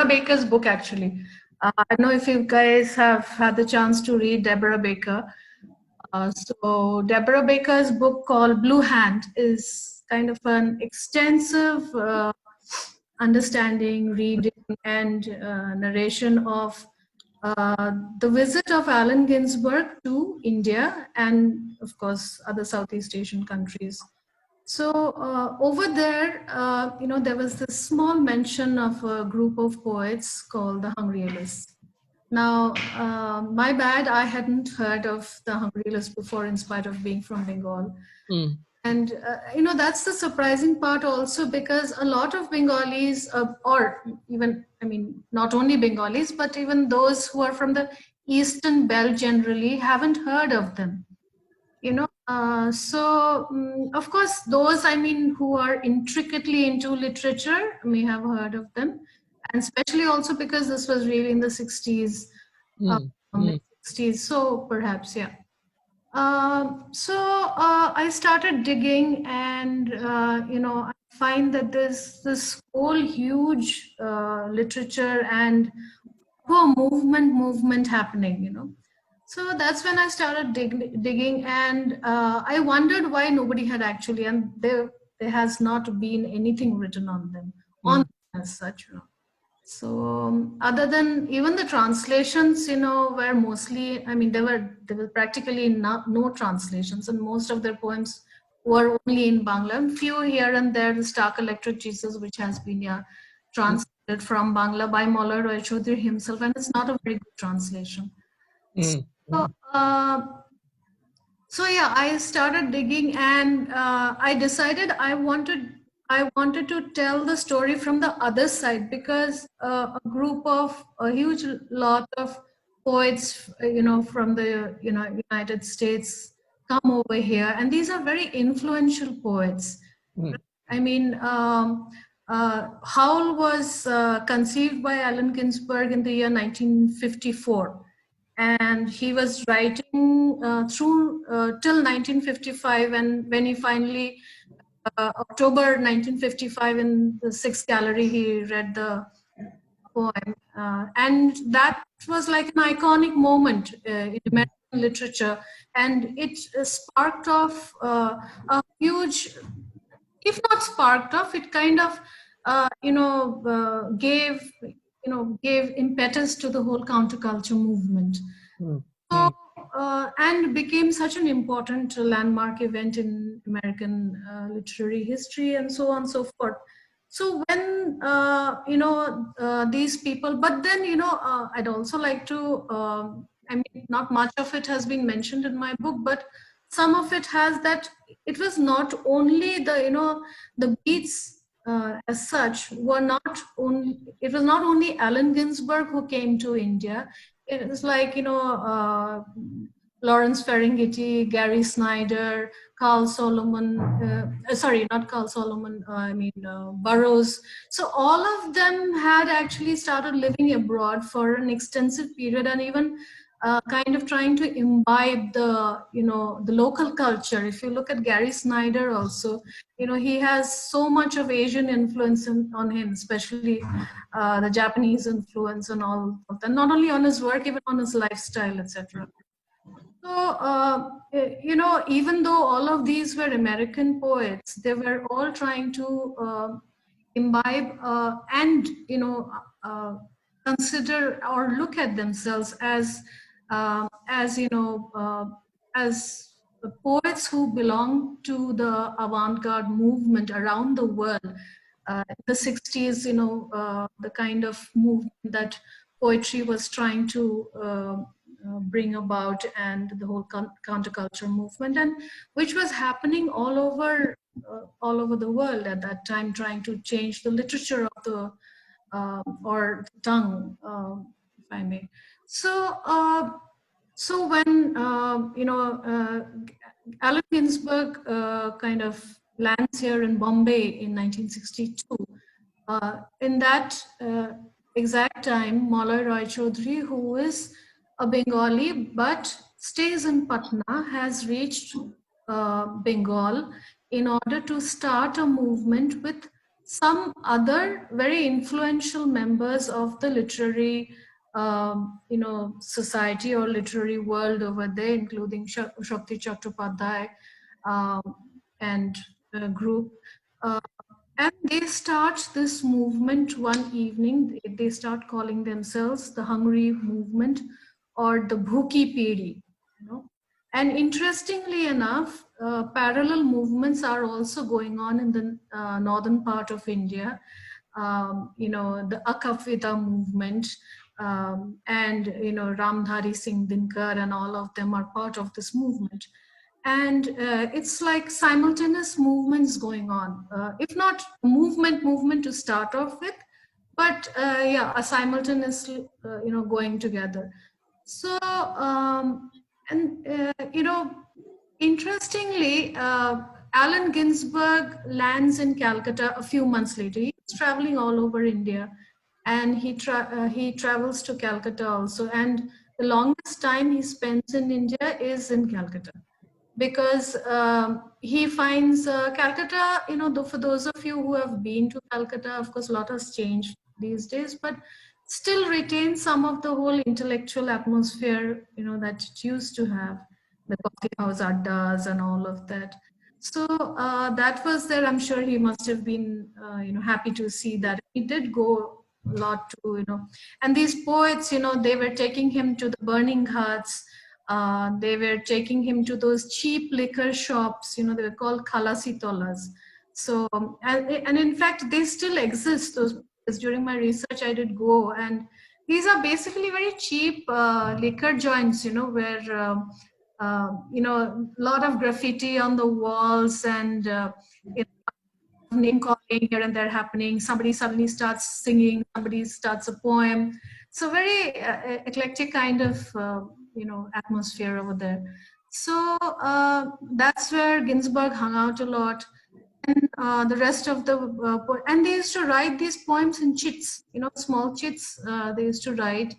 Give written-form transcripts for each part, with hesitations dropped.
Deborah Baker's book, actually. I don't know if you guys have had the chance to read Deborah Baker. So Deborah Baker's book called Blue Hand is kind of an extensive understanding, reading, and narration of the visit of Allen Ginsberg to India and, of course, other Southeast Asian countries. So over there, there was this small mention of a group of poets called the Hungryalists. Now, my bad, I hadn't heard of the Hungryalists before, in spite of being from Bengal. Mm. And, that's the surprising part also, because a lot of Bengalis, or even, not only Bengalis, but even those who are from the Eastern Belt generally haven't heard of them. Of course, those, who are intricately into literature may have heard of them. And especially also because this was really in the 60s, mid-60s. So perhaps, yeah. I started digging, and I find that there's this whole huge literature and whole movement happening. So that's when I started digging, and I wondered why nobody had actually, and there has not been anything written on them as such. So other than even the translations, were mostly, there were practically no translations, and most of their poems were only in Bangla. And few here and there, the Stark Electric Jesus, which has been translated from Bangla by Malloy Roy Choudhury himself, and it's not a very good translation. So yeah, I started digging, and I decided I wanted to tell the story from the other side, because a huge lot of poets, from the United States come over here, and these are very influential poets. Howl was conceived by Allen Ginsberg in the year 1954. And he was writing through till 1955, and when he finally, October 1955, in the Sixth Gallery, he read the poem, and that was like an iconic moment in American literature, and it sparked off a huge, if not sparked off, it kind of gave impetus to the whole counterculture movement. And became such an important landmark event in American literary history, and so on and so forth. So when these people, but then I'd also like to, not much of it has been mentioned in my book, but some of it has, that it was not only the beats as such were not only, it was not only Allen Ginsberg who came to India. It was like, Lawrence Ferlinghetti, Gary Snyder, Carl Solomon, not Carl Solomon, Burroughs. So all of them had actually started living abroad for an extensive period, and even kind of trying to imbibe the local culture. If you look at Gary Snyder also, he has so much of Asian influence on him, especially the Japanese influence and all of that, not only on his work, even on his lifestyle, etc. So, even though all of these were American poets, they were all trying to imbibe and, consider or look at themselves as the poets who belong to the avant-garde movement around the world. In the 60s, the kind of movement that poetry was trying to bring about, and the whole counterculture movement, and which was happening all over the world at that time, trying to change the literature of the or tongue, if I may. So when Allen Ginsberg kind of lands here in Bombay in 1962, in that exact time, Malloy Roy Choudhury, who is a Bengali but stays in Patna, has reached Bengal in order to start a movement with some other very influential members of the literary society or literary world over there, including Shakti Chattopadhyay um, and group. Uh, and they start this movement one evening. They start calling themselves the Hungry Movement or the Bhuki Pedi. You know? And interestingly enough, parallel movements are also going on in the northern part of India. The Akavita movement, and Ramdhari Singh Dinkar and all of them are part of this movement. And it's like simultaneous movements going on, if not movement to start off with, but yeah, a simultaneous going together. So and interestingly, Allen Ginsberg lands in Calcutta a few months later. He's traveling all over India, and he travels to Calcutta also. And the longest time he spends in India is in Calcutta, because he finds Calcutta, for those of you who have been to Calcutta, of course, a lot has changed these days, but still retains some of the whole intellectual atmosphere, that it used to have, the coffee house addas and all of that. So that was there. I'm sure he must have been, happy to see that. He did go a lot to, and these poets, they were taking him to the burning hearts. They were taking him to those cheap liquor shops, they were called kalasitolas. So, and in fact, they still exist. Those, during my research, I did go, and these are basically very cheap liquor joints, where a lot of graffiti on the walls, and name calling here and there happening. Somebody suddenly starts singing, somebody starts a poem. So very eclectic kind of atmosphere over there. So that's where Ginsberg hung out a lot. And the rest of the and they used to write these poems in chits, small chits. They used to write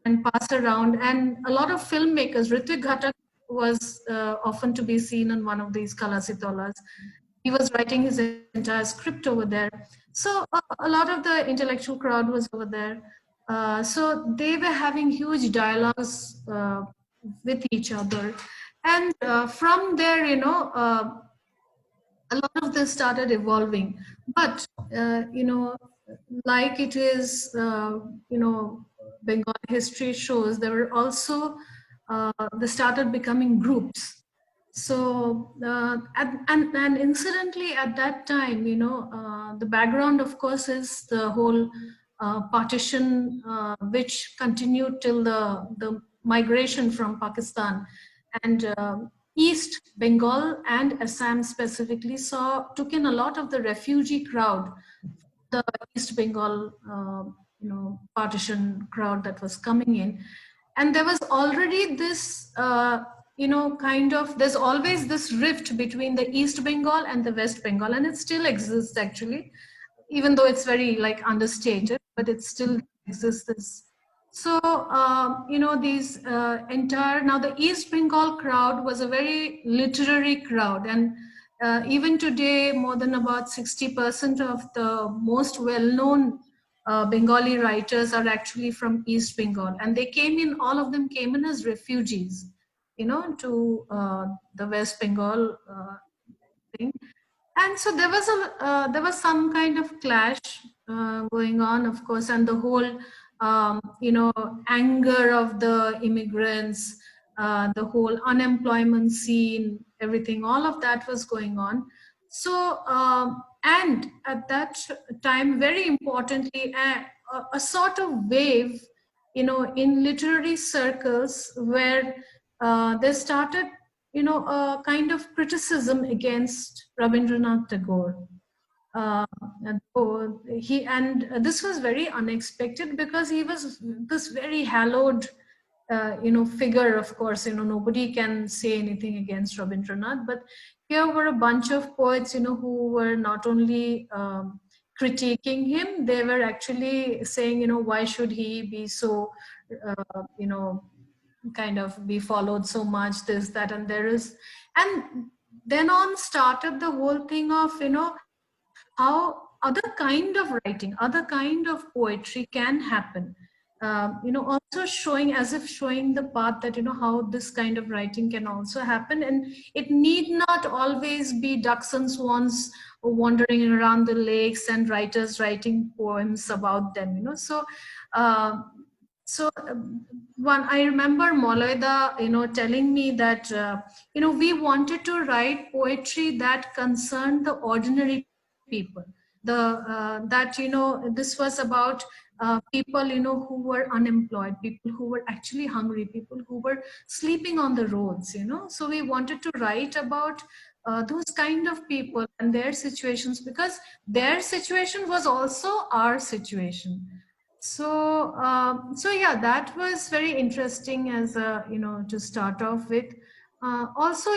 and pass around. And a lot of filmmakers, Ritwik Ghatak was often to be seen in one of these kalasitolas. He was writing his entire script over there. So a lot of the intellectual crowd was over there. So they were having huge dialogues with each other. And from there, a lot of this started evolving. But, like it is, Bengal history shows, there were also, they started becoming groups. So, and incidentally at that time, the background, of course, is the whole partition, which continued till the migration from Pakistan. And East Bengal and Assam specifically took in a lot of the refugee crowd, the East Bengal, partition crowd that was coming in. And there was already this, there's always this rift between the East Bengal and the West Bengal, and it still exists actually, even though it's very like understated, but it still exists. So, these now the East Bengal crowd was a very literary crowd. And even today, more than about 60% of the most well-known Bengali writers are actually from East Bengal. And they came in, all of them came in as refugees, to the West Bengal thing. And so there was some kind of clash going on, of course, and the whole anger of the immigrants, the whole unemployment scene, everything, all of that was going on. So and at that time, very importantly, a sort of wave, in literary circles, where they started a kind of criticism against Rabindranath Tagore. And this was very unexpected, because he was this very hallowed, figure. Of course, nobody can say anything against Rabindranath, but here were a bunch of poets, who were not only critiquing him, they were actually saying, why should he be so, kind of be followed so much, this, that, and there is. And then on started the whole thing of, how other kind of writing, other kind of poetry can happen. Also showing, as if showing the path that, how this kind of writing can also happen. And it need not always be ducks and swans wandering around the lakes and writers writing poems about them, uh, one, I remember Moloida, telling me that, we wanted to write poetry that concerned the ordinary people. This was about people, who were unemployed, people who were actually hungry, people who were sleeping on the roads, So we wanted to write about those kind of people and their situations, because their situation was also our situation. So yeah, that was very interesting as a, to start off with. Also,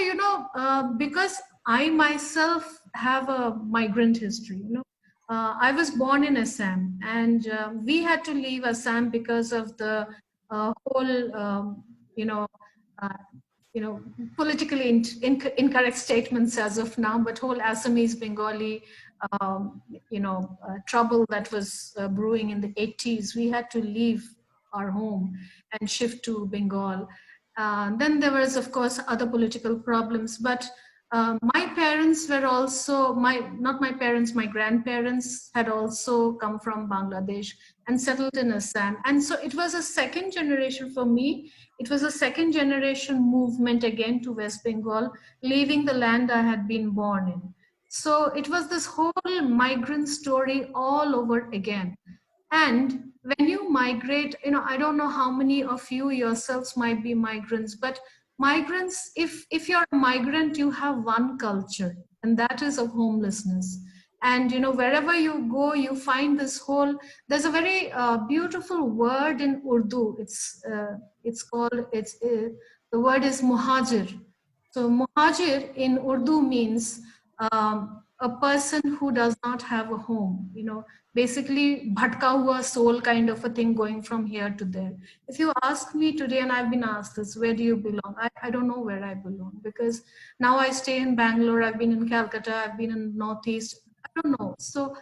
because I myself have a migrant history, I was born in Assam, and we had to leave Assam because of the whole, you know, uh, politically incorrect statements as of now, but whole Assamese Bengali, trouble that was brewing in the 80s. We had to leave our home and shift to Bengal. Then there was, of course, other political problems, but my parents were also, not my parents, my grandparents had also come from Bangladesh and settled in Assam. And so it was a second generation for me. It was a second generation movement again to West Bengal, leaving the land I had been born in. So it was this whole migrant story all over again. And when you migrate, I don't know how many of you yourselves might be migrants, but migrants, if you're a migrant, you have one culture, and that is of homelessness. And wherever you go, you find this whole, there's a very beautiful word in Urdu. It's called, the word is muhajir. So muhajir in Urdu means a person who does not have a home, basically bhatka hua soul kind of a thing, going from here to there. If you ask me today, and I've been asked this, where do you belong? I don't know where I belong, because now I stay in Bangalore, I've been in Calcutta, I've been in Northeast, I don't know. So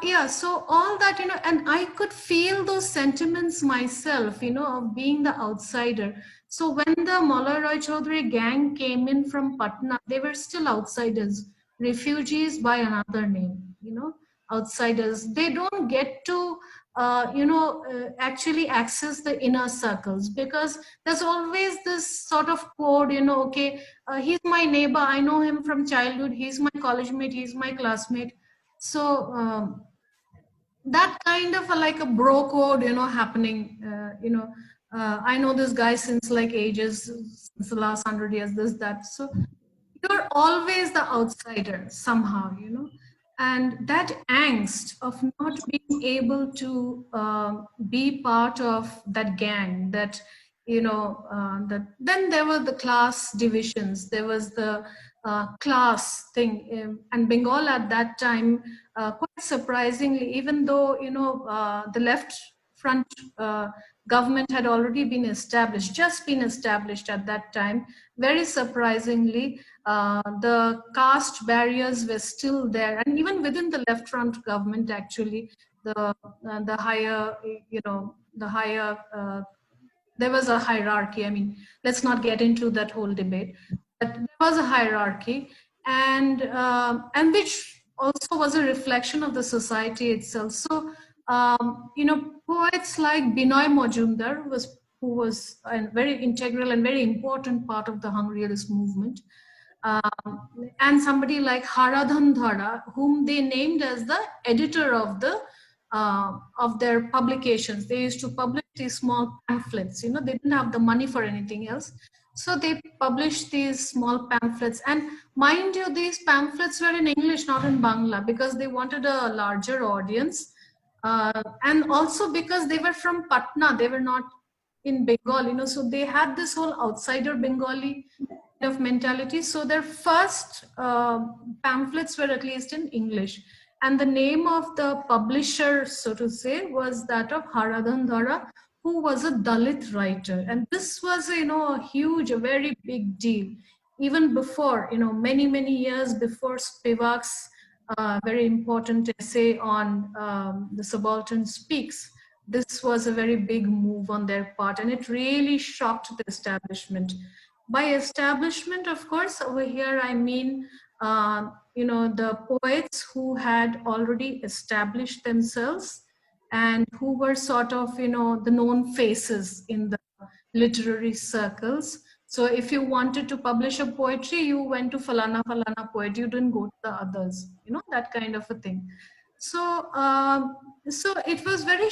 yeah, so all that, and I could feel those sentiments myself, of being the outsider. So when the Malloy Roy Chaudhary gang came in from Patna, they were still outsiders, refugees by another name, outsiders. They don't get to, actually access the inner circles, because there's always this sort of code, okay, he's my neighbor, I know him from childhood, he's my college mate, he's my classmate. So that kind of like a bro code, happening. I know this guy since like ages, since the last 100 years, this, that. So you're always the outsider somehow, and that angst of not being able to be part of that gang, that that, then there were the class divisions, there was the class thing, and Bengal at that time, quite surprisingly, even though the left front government had already been established, just been established at that time, very surprisingly, the caste barriers were still there, and even within the left front government, actually, the higher, the higher, there was a hierarchy. I mean, let's not get into that whole debate, but there was a hierarchy, and which also was a reflection of the society itself. So poets like Binoy Majumdar who was a very integral and very important part of the Hungryalist movement. And somebody like Haradhan Dhara, whom they named as the editor of their publications. They used to publish these small pamphlets. They didn't have the money for anything else, so they published these small pamphlets. And mind you, these pamphlets were in English, not in Bangla, because they wanted a larger audience, and also because they were from Patna, they were not in Bengal. So they had this whole outsider Bengali of mentality. So their first pamphlets were at least in English. And the name of the publisher, so to say, was that of Haradhan Dhara, who was a Dalit writer. And this was, a huge, a very big deal. Even before, many, many years before Spivak's very important essay on The Subaltern Speaks. This was a very big move on their part, and it really shocked the establishment. By establishment, of course, over here I mean, the poets who had already established themselves and who were sort of, the known faces in the literary circles. So if you wanted to publish a poetry, you went to Falana Falana poet. You didn't go to the others. That kind of a thing. So so it was very,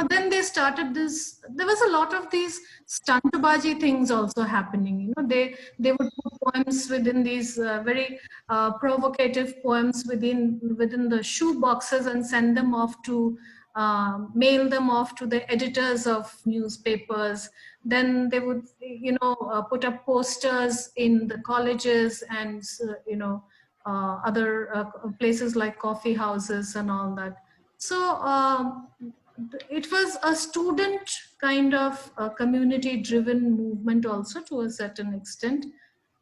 then they started this. There was a lot of these stuntbaji things also happening. They would put poems within these very provocative poems within the shoe boxes and send them off to mail them off to the editors of newspapers. Then they would, put up posters in the colleges and, other places like coffee houses and all that. So it was a student kind of community driven movement also to a certain extent.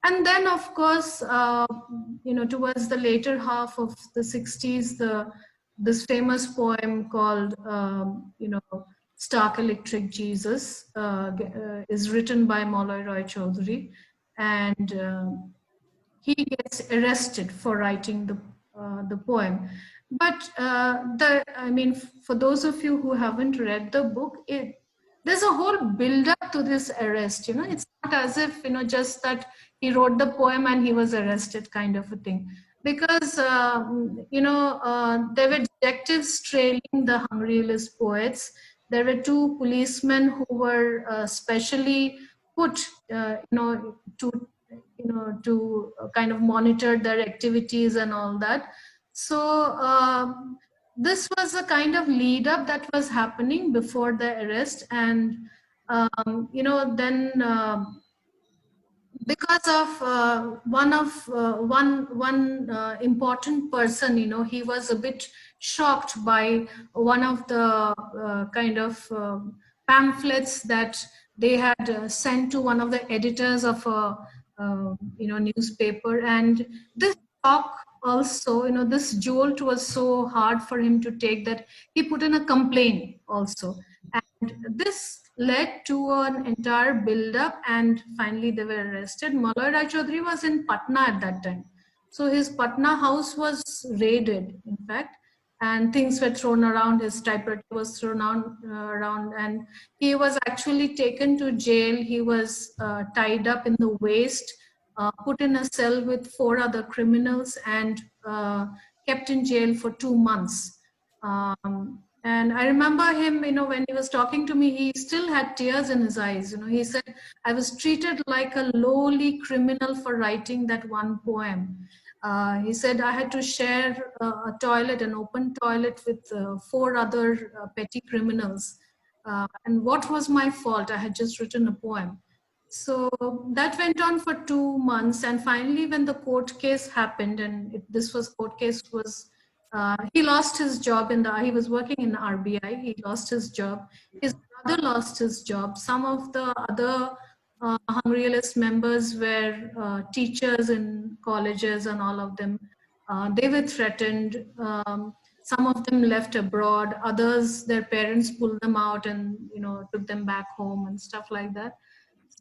And then, of course, towards the later half of the 60s, this famous poem called, Stark Electric Jesus is written by Maulai Roy Choudhury, and he gets arrested for writing the poem. But for those of you who haven't read the book, there's a whole build up to this arrest. It's not as if just that he wrote the poem and he was arrested, kind of a thing. Because there were detectives trailing the Hungryalist poets. There were two policemen who were specially put, to kind of monitor their activities and all that. So this was a kind of lead up that was happening before the arrest. And then because of one important person, he was a bit shocked by one of the kind of pamphlets that they had sent to one of the editors of a newspaper. And this shock also, this jolt was so hard for him to take that he put in a complaint also. And this led to an entire build-up, and finally they were arrested. Maulai Rai Choudhury was in Patna at that time. So his Patna house was raided, in fact, and things were thrown around. His typewriter was thrown around, and he was actually taken to jail. He was tied up in the waist, put in a cell with 4 other criminals, and kept in jail for 2 months. And I remember him, when he was talking to me, he still had tears in his eyes. He said, I was treated like a lowly criminal for writing that one poem. He said, I had to share a toilet, an open toilet, with 4 other petty criminals. And what was my fault? I had just written a poem. So that went on for 2 months. And finally, when the court case happened, and this was court case was, he lost his job he was working in RBI. He lost his job. His brother lost his job. Some of the other Hungryalist members were teachers in colleges, and all of them, they were threatened. Some of them left abroad. Others, their parents pulled them out and, took them back home and stuff like that.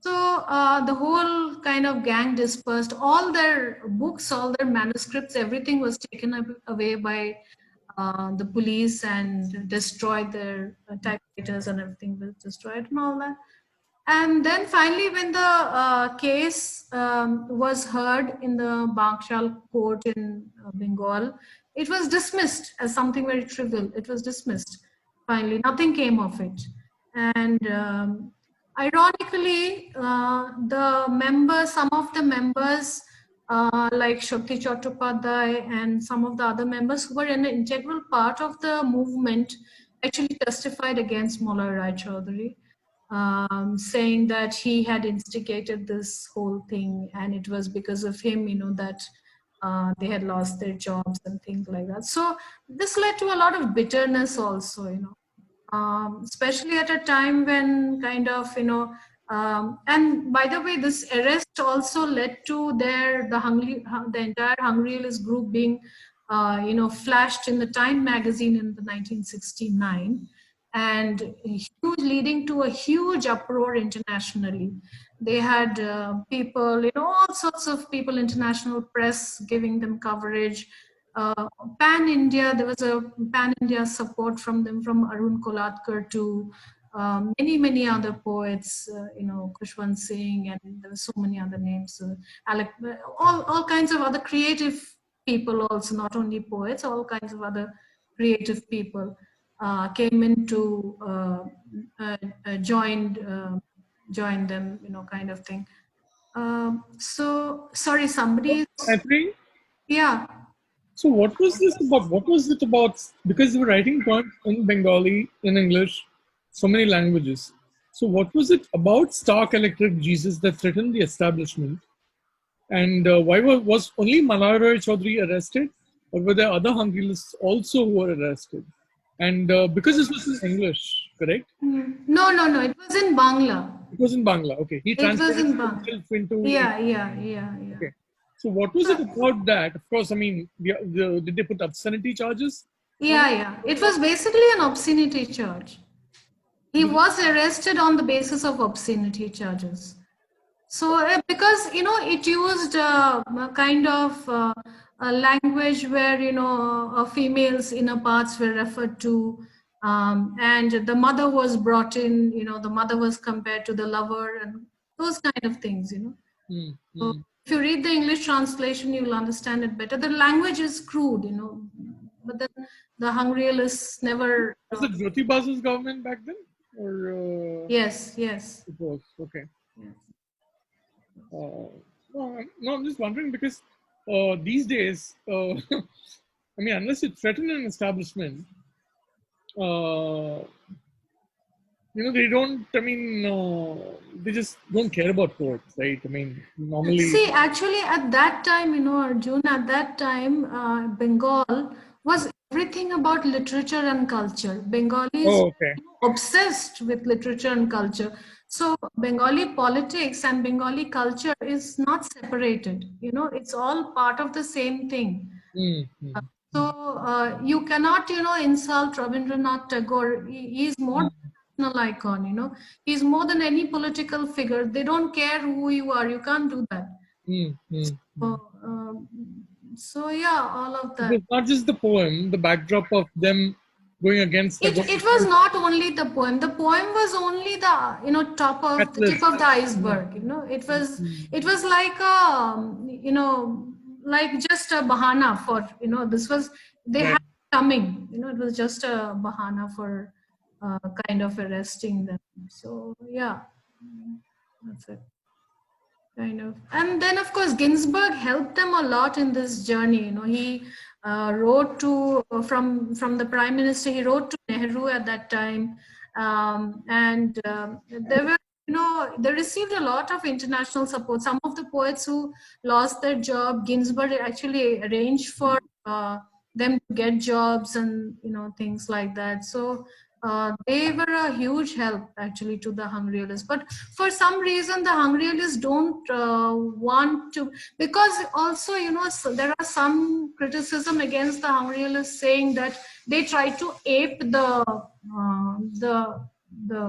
So the whole kind of gang dispersed. All their books, all their manuscripts, everything was taken away by the police and destroyed. Their typewriters and everything was destroyed and all that. And then finally, when the case was heard in the Bankshal court in Bengal, it was dismissed as something very trivial. It was dismissed. Finally, nothing came of it. And ironically, some of the members, like Shakti Chattopadhyay and some of the other members who were an integral part of the movement, actually testified against Maulai Rai Choudhury, saying that he had instigated this whole thing, and it was because of him, that they had lost their jobs and things like that. So this led to a lot of bitterness also, especially at a time when kind of, and by the way, this arrest also led to the entire Hungryalist group being flashed in the Time magazine in the 1969, and leading to a huge uproar internationally. They had people, all sorts of people, international press giving them coverage. Pan-India, there was a pan-India support from them, from Arun Kolatkar to many other poets, Khushwant Singh, and there were so many other names, all kinds of other creative people also, not only poets, all kinds of other creative people came in to join them, kind of thing. So sorry, somebody. Yeah. So what was this about? What was it about? Because they were writing poems in Bengali, in English, so many languages. So what was it about Stark Electric Jesus that threatened the establishment? And why was only Malala Roy Chaudhary arrested? Or were there other Hungarians also who were arrested? And because this was in English, correct? No. It was in Bangla. It was in Bangla. Okay. He translated himself into... Yeah. Okay. So what was it about that? Of course, I mean, did they put obscenity charges? Yeah. It was basically an obscenity charge. He was arrested on the basis of obscenity charges. So because, it used a kind of a language where, females' inner parts were referred to, and the mother was brought in, the mother was compared to the lover, and those kind of things, So if you read the English translation, you'll understand it better. The language is crude, but then the Hungarians never... Was it Jyoti Basu's government back then? Or Yes. It was, okay. Yes. No, I'm just wondering because these days, I mean, unless you threaten an establishment, they don't, I mean, they just don't care about courts, right? I mean, normally... See, actually, at that time, Arjun, at that time, Bengal was everything about literature and culture. Bengalis obsessed with literature and culture. So Bengali politics and Bengali culture is not separated. It's all part of the same thing. So you cannot, insult Rabindranath Tagore. He's more national icon, he's more than any political figure. They don't care who you are. You can't do that. So yeah, all of that. It's not just the poem, the backdrop of them going against it was not only the poem. The poem was only the the tip of the iceberg. It was like like just a bahana for this was they had coming. It was just a bahana for kind of arresting them. So yeah, that's it. Kind of. And then of course Ginsberg helped them a lot in this journey. He wrote to from the Prime Minister. He wrote to Nehru at that time, and there were they received a lot of international support. Some of the poets who lost their job, Ginsberg actually arranged for them to get jobs and things like that. So they were a huge help actually to the Hungarians. But for some reason the Hungarians don't want to, because also so there are some criticism against the Hungarians saying that they try to ape the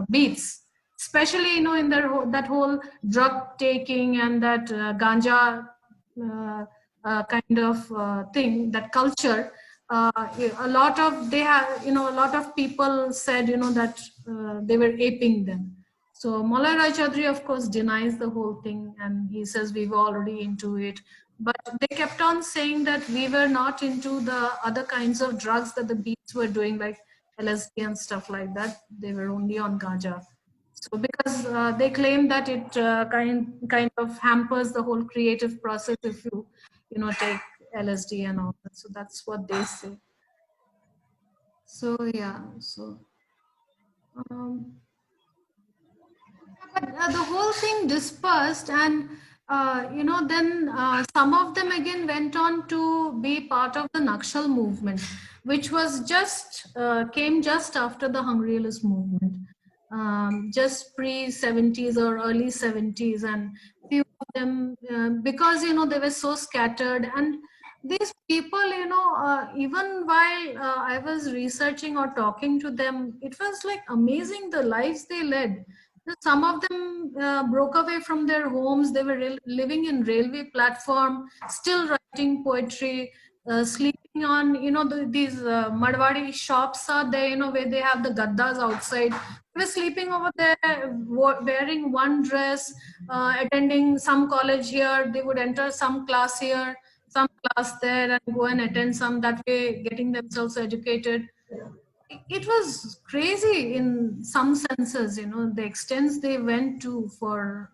beats, especially in that whole drug taking and that ganja kind of thing, that culture. A lot of people said that they were aping them. So Malala Roy Chaudhary of course denies the whole thing, and he says we were already into it. But they kept on saying that we were not into the other kinds of drugs that the beats were doing, like LSD and stuff like that. They were only on ganja. So because they claim that it kind of hampers the whole creative process if you take LSD and all that. So that's what they say. So yeah, so but the whole thing dispersed, and then some of them again went on to be part of the Nakshal movement, which was came just after the Hungarians movement, just pre-70s or early 70s, and few of them because they were so scattered. And these people, even while I was researching or talking to them, it was like amazing the lives they led. Some of them broke away from their homes. They were living in railway platform, still writing poetry, sleeping on, these Marwadi shops are there, where they have the gaddas outside. They were sleeping over there, wearing one dress, attending some college here. They would enter some class here, some class there, and go and attend some, that way getting themselves educated. It was crazy in some senses, the extents they went to for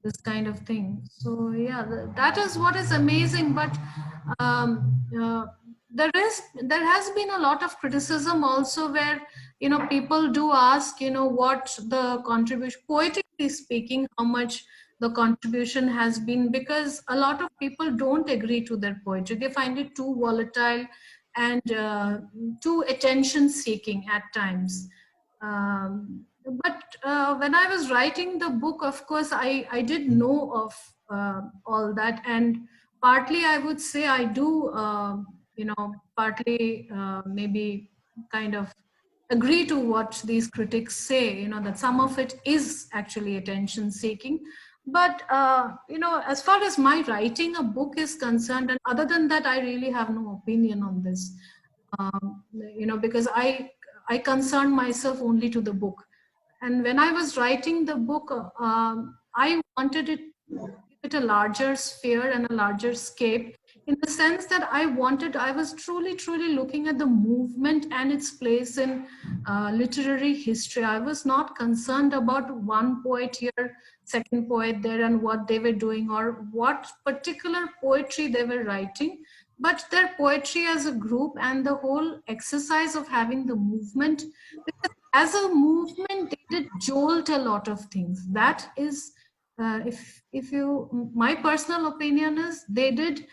this kind of thing. So yeah, that is what is amazing. But there has been a lot of criticism also, where people do ask, what the contribution, poetically speaking, how much the contribution has been, because a lot of people don't agree to their poetry. They find it too volatile and too attention seeking at times. But when I was writing the book, of course, I did know of all that. And partly I would say I do, partly maybe kind of agree to what these critics say, that some of it is actually attention seeking. But, as far as my writing a book is concerned, and other than that, I really have no opinion on this, because I concern myself only to the book. And when I was writing the book, I wanted it give it a larger sphere and a larger scape, in the sense that I was truly looking at the movement and its place in literary history. I was not concerned about one poet here, second poet there, and what they were doing or what particular poetry they were writing, but their poetry as a group and the whole exercise of having the movement. Because as a movement, they did jolt a lot of things. That is, if you, my personal opinion is, they did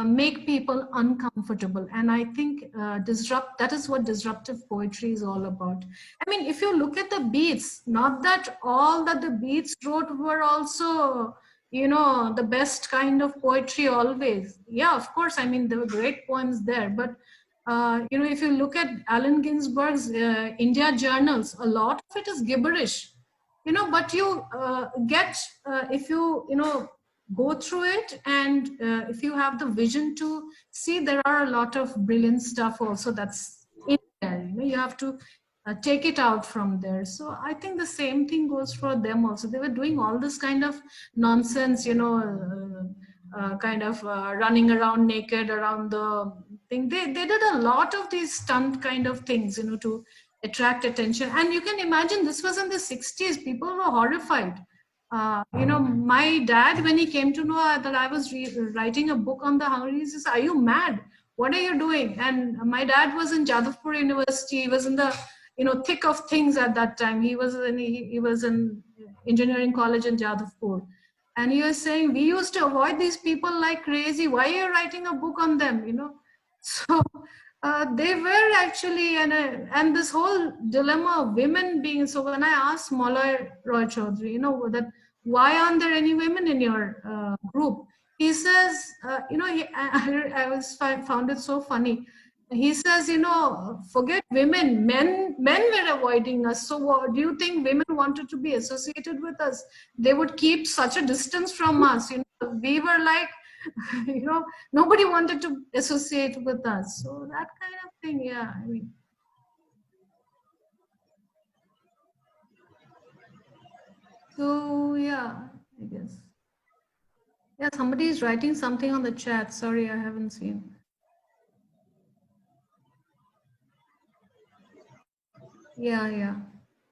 make people uncomfortable. And I think that is what disruptive poetry is all about. I mean, if you look at the beats, not that all that the beats wrote were also, the best kind of poetry always. Yeah, of course, I mean, there were great poems there, but if you look at Allen Ginsberg's India journals, a lot of it is gibberish, but you get, if you go through it, and if you have the vision to see, there are a lot of brilliant stuff also that's in there. You have to take it out from there. So I think the same thing goes for them also. They were doing all this kind of nonsense, kind of running around naked around the thing. They did a lot of these stunt kind of things, to attract attention. And you can imagine, this was in the 60s. People were horrified. My dad, when he came to know that I was writing a book on the Hungary, he says, "Are you mad? What are you doing?" And my dad was in Jadavpur University. He was in the thick of things at that time. He was in engineering college in Jadavpur. And he was saying, "We used to avoid these people like crazy. Why are you writing a book on them?" So they were actually, and this whole dilemma of women being. So when I asked Malay Roy Chaudhary, that why aren't there any women in your group? He says, found it so funny. He says, forget women, men were avoiding us. So what, do you think women wanted to be associated with us? They would keep such a distance from us. We were like, nobody wanted to associate with us. So that kind of thing, yeah. I mean, so yeah, I guess. Yeah, somebody is writing something on the chat. Sorry, I haven't seen. Yeah.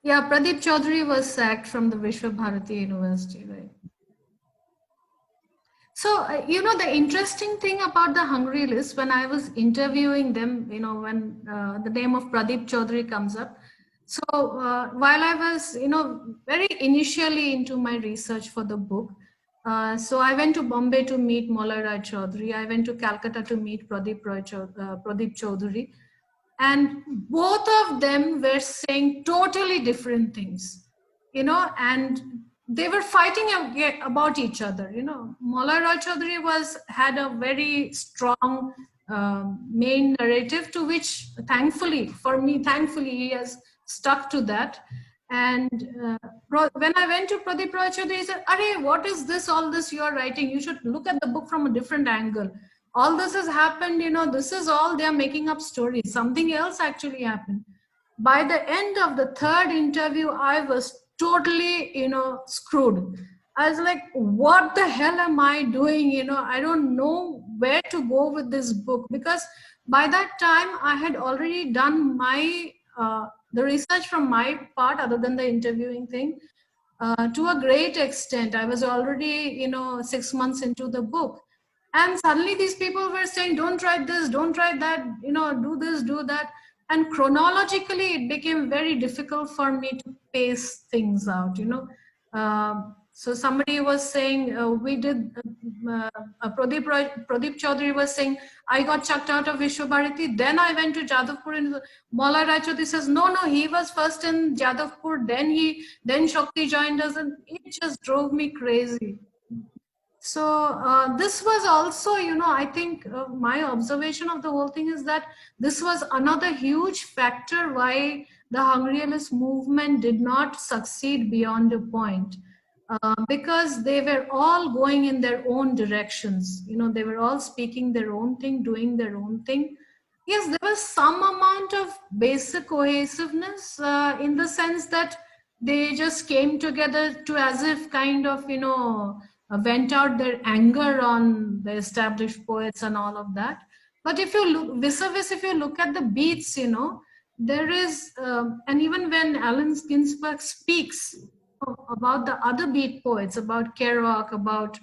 Yeah, Pradeep Chaudhary was sacked from the Vishwa Bharati University, right? So, the interesting thing about the Hungry List, when I was interviewing them, when the name of Pradeep Chaudhary comes up. So, while I was, very initially into my research for the book, so I went to Bombay to meet Mola Rai Chaudhary. I went to Calcutta to meet Pradeep Chaudhary. And both of them were saying totally different things, and they were fighting about each other. You know, Maulana Roy Chaudhary had a very strong main narrative, to which, thankfully for me, thankfully he has stuck to that. And when I went to Pradeep Roy Chaudhary, he said, "Arey, what is this? All this you are writing? You should look at the book from a different angle. All this has happened. You know, this is all they are making up stories. Something else actually happened." By the end of the third interview, I was totally, you know, screwed. I was like, what the hell am I doing? You know, I don't know where to go with this book, because by that time I had already done my the research from my part, other than the interviewing thing, to a great extent. I was already, you know, 6 months into the book. And suddenly these people were saying, don't write this, don't write that, you know, do this, do that. And chronologically, it became very difficult for me to pace things out, you know. So somebody was saying, Pradeep Chaudhary was saying, I got chucked out of Vishwabharati. Then I went to Jadavpur, and Maulana Rai Chaudhary says, no, he was first in Jadavpur, then Shakti joined us, and it just drove me crazy. So this was also, you know, I think my observation of the whole thing is that this was another huge factor why the Hungryalist movement did not succeed beyond a point. Because they were all going in their own directions. You know, they were all speaking their own thing, doing their own thing. Yes, there was some amount of basic cohesiveness in the sense that they just came together to, as if kind of, you know, vent out their anger on the established poets and all of that. But if you look vis-a-vis, if you look at the beats, you know, there is, and even when Allen Ginsberg speaks about the other beat poets, about Kerouac, about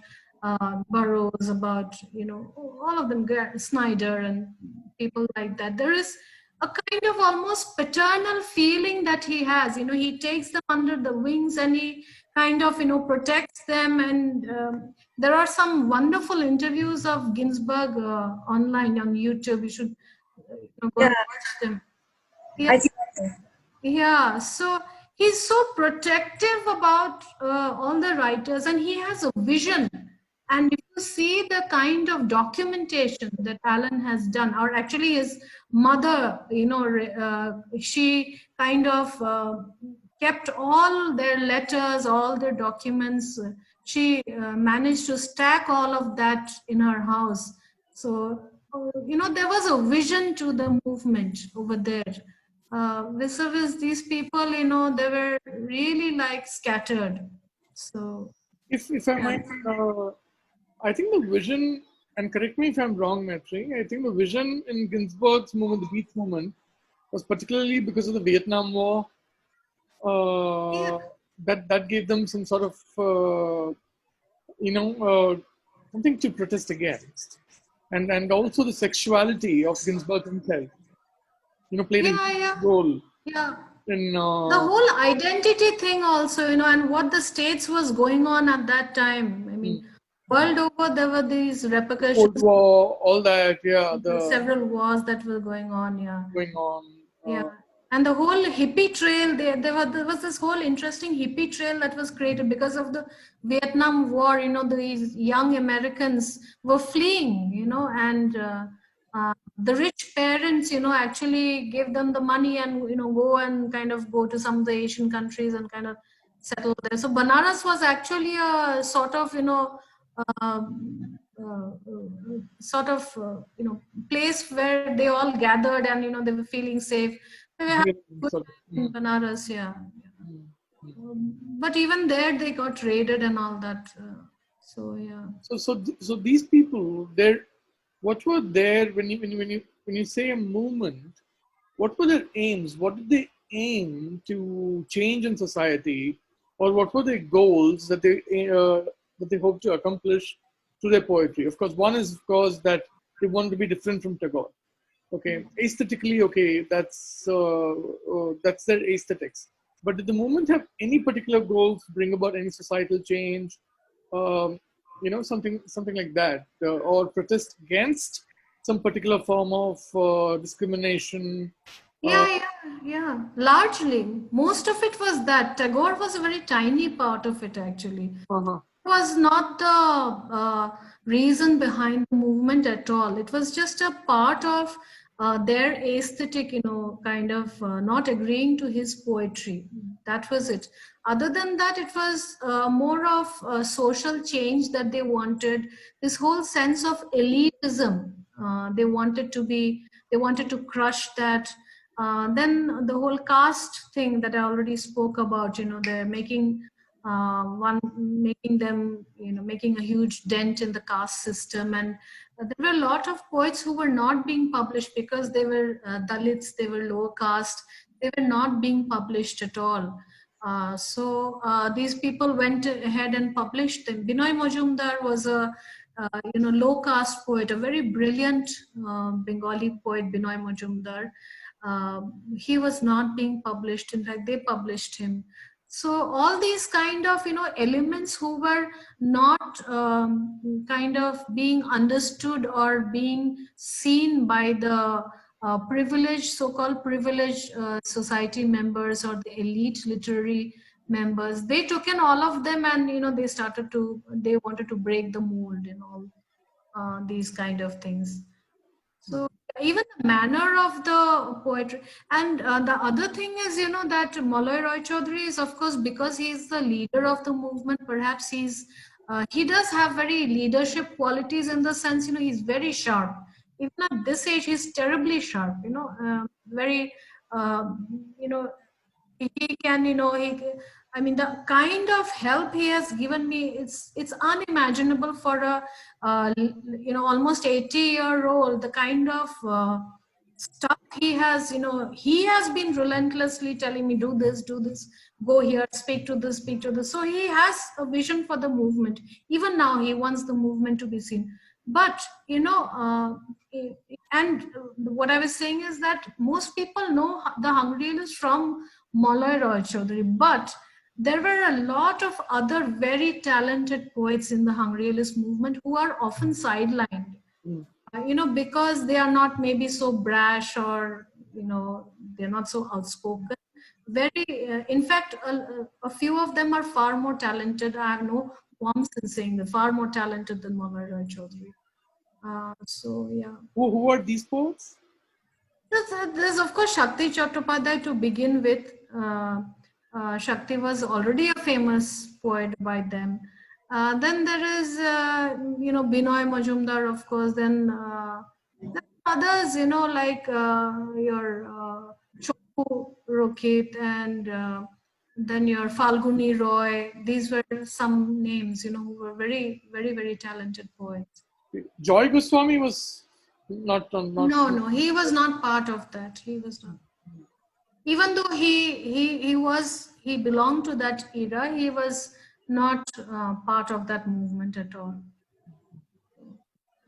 Burroughs, about, you know, all of them, Snyder and people like that, there is a kind of almost paternal feeling that he has. You know, he takes them under the wings and he kind of, you know, protects them. And there are some wonderful interviews of Ginsberg online on YouTube. You should go and watch them. Yeah. I think Yeah, so he's so protective about all the writers, and he has a vision. And if you see the kind of documentation that Alan has done, or actually his mother, you know, she kind of kept all their letters, all their documents. She managed to stack all of that in her house. So, you know, there was a vision to the movement over there. Vis-a-vis these people, you know, they were really like scattered. So, If I might, I think the vision, and correct me if I'm wrong, Maitri, I think the vision in Ginsberg's movement, the Beats movement, was particularly because of the Vietnam War. yeah, That gave them some sort of, something to protest against. And also the sexuality of Ginsberg himself, you know, played a yeah, role yeah. in The whole identity thing also, you know, and what the states was going on at that time. I mean, world over, there were these Cold repercussions, War, all that, yeah, several wars that were going on, yeah. going on. Yeah, and the whole hippie trail, there was this whole interesting hippie trail that was created because of the Vietnam War. You know, these young Americans were fleeing, you know, and the rich parents, you know, actually gave them the money and, you know, go and kind of go to some of the Asian countries and kind of settle there. So Banaras was actually a sort of, you know, you know, place where they all gathered and, you know, they were feeling safe. They were having good Sort of, in Banaras, yeah. But even there, they got raided and all that. So yeah. So these people, what were there when you say a movement? What were their aims? What did they aim to change in society, or what were their goals that they hope to accomplish through their poetry? Of course, one is of course that they want to be different from Tagore. Okay, aesthetically, okay, that's their aesthetics. But did the movement have any particular goals to bring about any societal change? You know, something like that, or protest against some particular form of discrimination, Yeah. Largely, most of it was that. Tagore was a very tiny part of it, actually. Uh-huh. Was not the reason behind the movement at all. It was just a part of their aesthetic, kind of not agreeing to his poetry. That was it. Other than that, it was more of social change that they wanted. This whole sense of elitism. They wanted to crush that. Then the whole caste thing that I already spoke about. They're making them, making a huge dent in the caste system. And there were a lot of poets who were not being published because they were Dalits, they were low caste, they were not being published at all. So these people went ahead and published them. Binoy Majumdar was a low caste poet, a very brilliant Bengali poet. Binoy Majumdar, he was not being published. In fact, they published him. So all these kind of elements who were not kind of being understood or being seen by the privileged, so-called privileged society members or the elite literary members, they took in all of them, and they wanted to break the mold and all these kind of things. So even the manner of the poetry, and the other thing is, that Malloy Roy Chaudhary is, of course, because he's the leader of the movement. Perhaps he does have very leadership qualities in the sense, he's very sharp. Even at this age, he's terribly sharp. Very, uh, you know, he can, I mean, the kind of help he has given me, it's unimaginable for a almost 80-year-old. The kind of stuff he has been relentlessly telling me, do this, go here, speak to this, speak to this. So he has a vision for the movement. Even now he wants the movement to be seen. But and what I was saying is that most people know the Hungryalists from Malloy Roy Chaudhary, but there were a lot of other very talented poets in the Hungryalist movement who are often sidelined, because they are not maybe so brash, or they're not so outspoken. In fact, a few of them are far more talented. I have no qualms in saying they're far more talented than Malloy Roy Chaudhary. So yeah. Who are these poets? There's of course Shakti Chattopadhyay to begin with. Shakti was already a famous poet by then. Then there is, Binoy Majumdar, of course. Then there are others, like your Chopu Rokit, and then your Falguni Roy. These were some names, who were very, very, very talented poets. Joy Goswami was not. No, he was not part of that. He was not. Even though he belonged to that era, he was not part of that movement at all.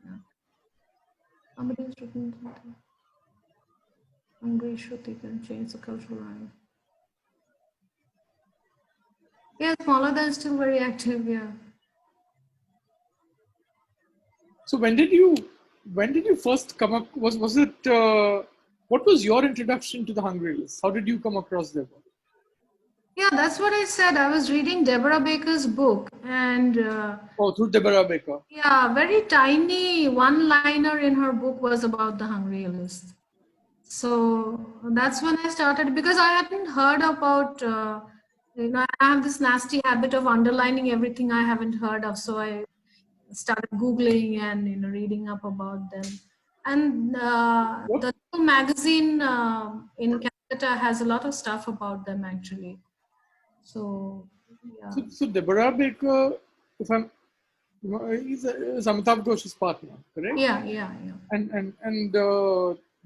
Yeah. Somebody's written something. Hungry Shruti can change the cultural line. Yes, Maulada is still very active. Yeah. So when did you first come up? Was it what was your introduction to the Hungryalists? How did you come across them? Yeah, that's what I said. I was reading Deborah Baker's book, and through Deborah Baker. Yeah, very tiny one-liner in her book was about the Hungryalists. So that's when I started, because I hadn't heard about. I have this nasty habit of underlining everything I haven't heard of. So I started Googling and reading up about them. And the magazine in Calcutta has a lot of stuff about them, actually. So yeah. So Deborah Baker, if I'm, is Amitabh Ghosh's partner, correct? Yeah. And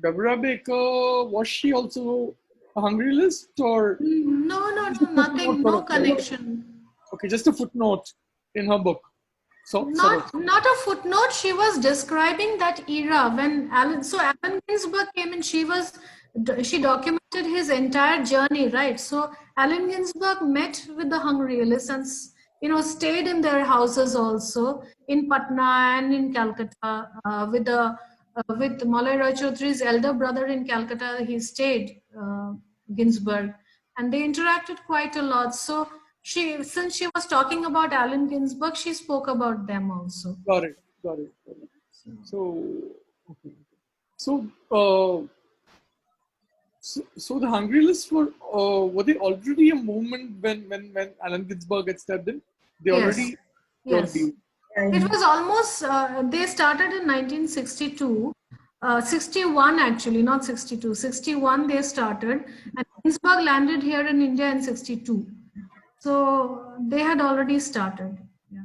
Deborah Baker, was she also a Hungryalist, or? No, nothing, no connection. Okay, just a footnote in her book. So not a footnote. She was describing that era when Allen Ginsberg came in. She documented his entire journey, right? So Allen Ginsberg met with the Hungryalists and stayed in their houses also in Patna and in Calcutta with the with Malay Roy Chaudhury's elder brother in Calcutta. He stayed, Ginsberg, and they interacted quite a lot. So since she was talking about Allen Ginsberg, she spoke about them also. Got it. Got it. Got it. So, okay. So, so the Hungry List were they already a movement when Allen Ginsberg had stepped in? They Yes. already. Yes. It was almost, they started in 1962, 61 actually, not 62, 61 they started, and Ginsberg landed here in India in 62. So they had already started. Yeah.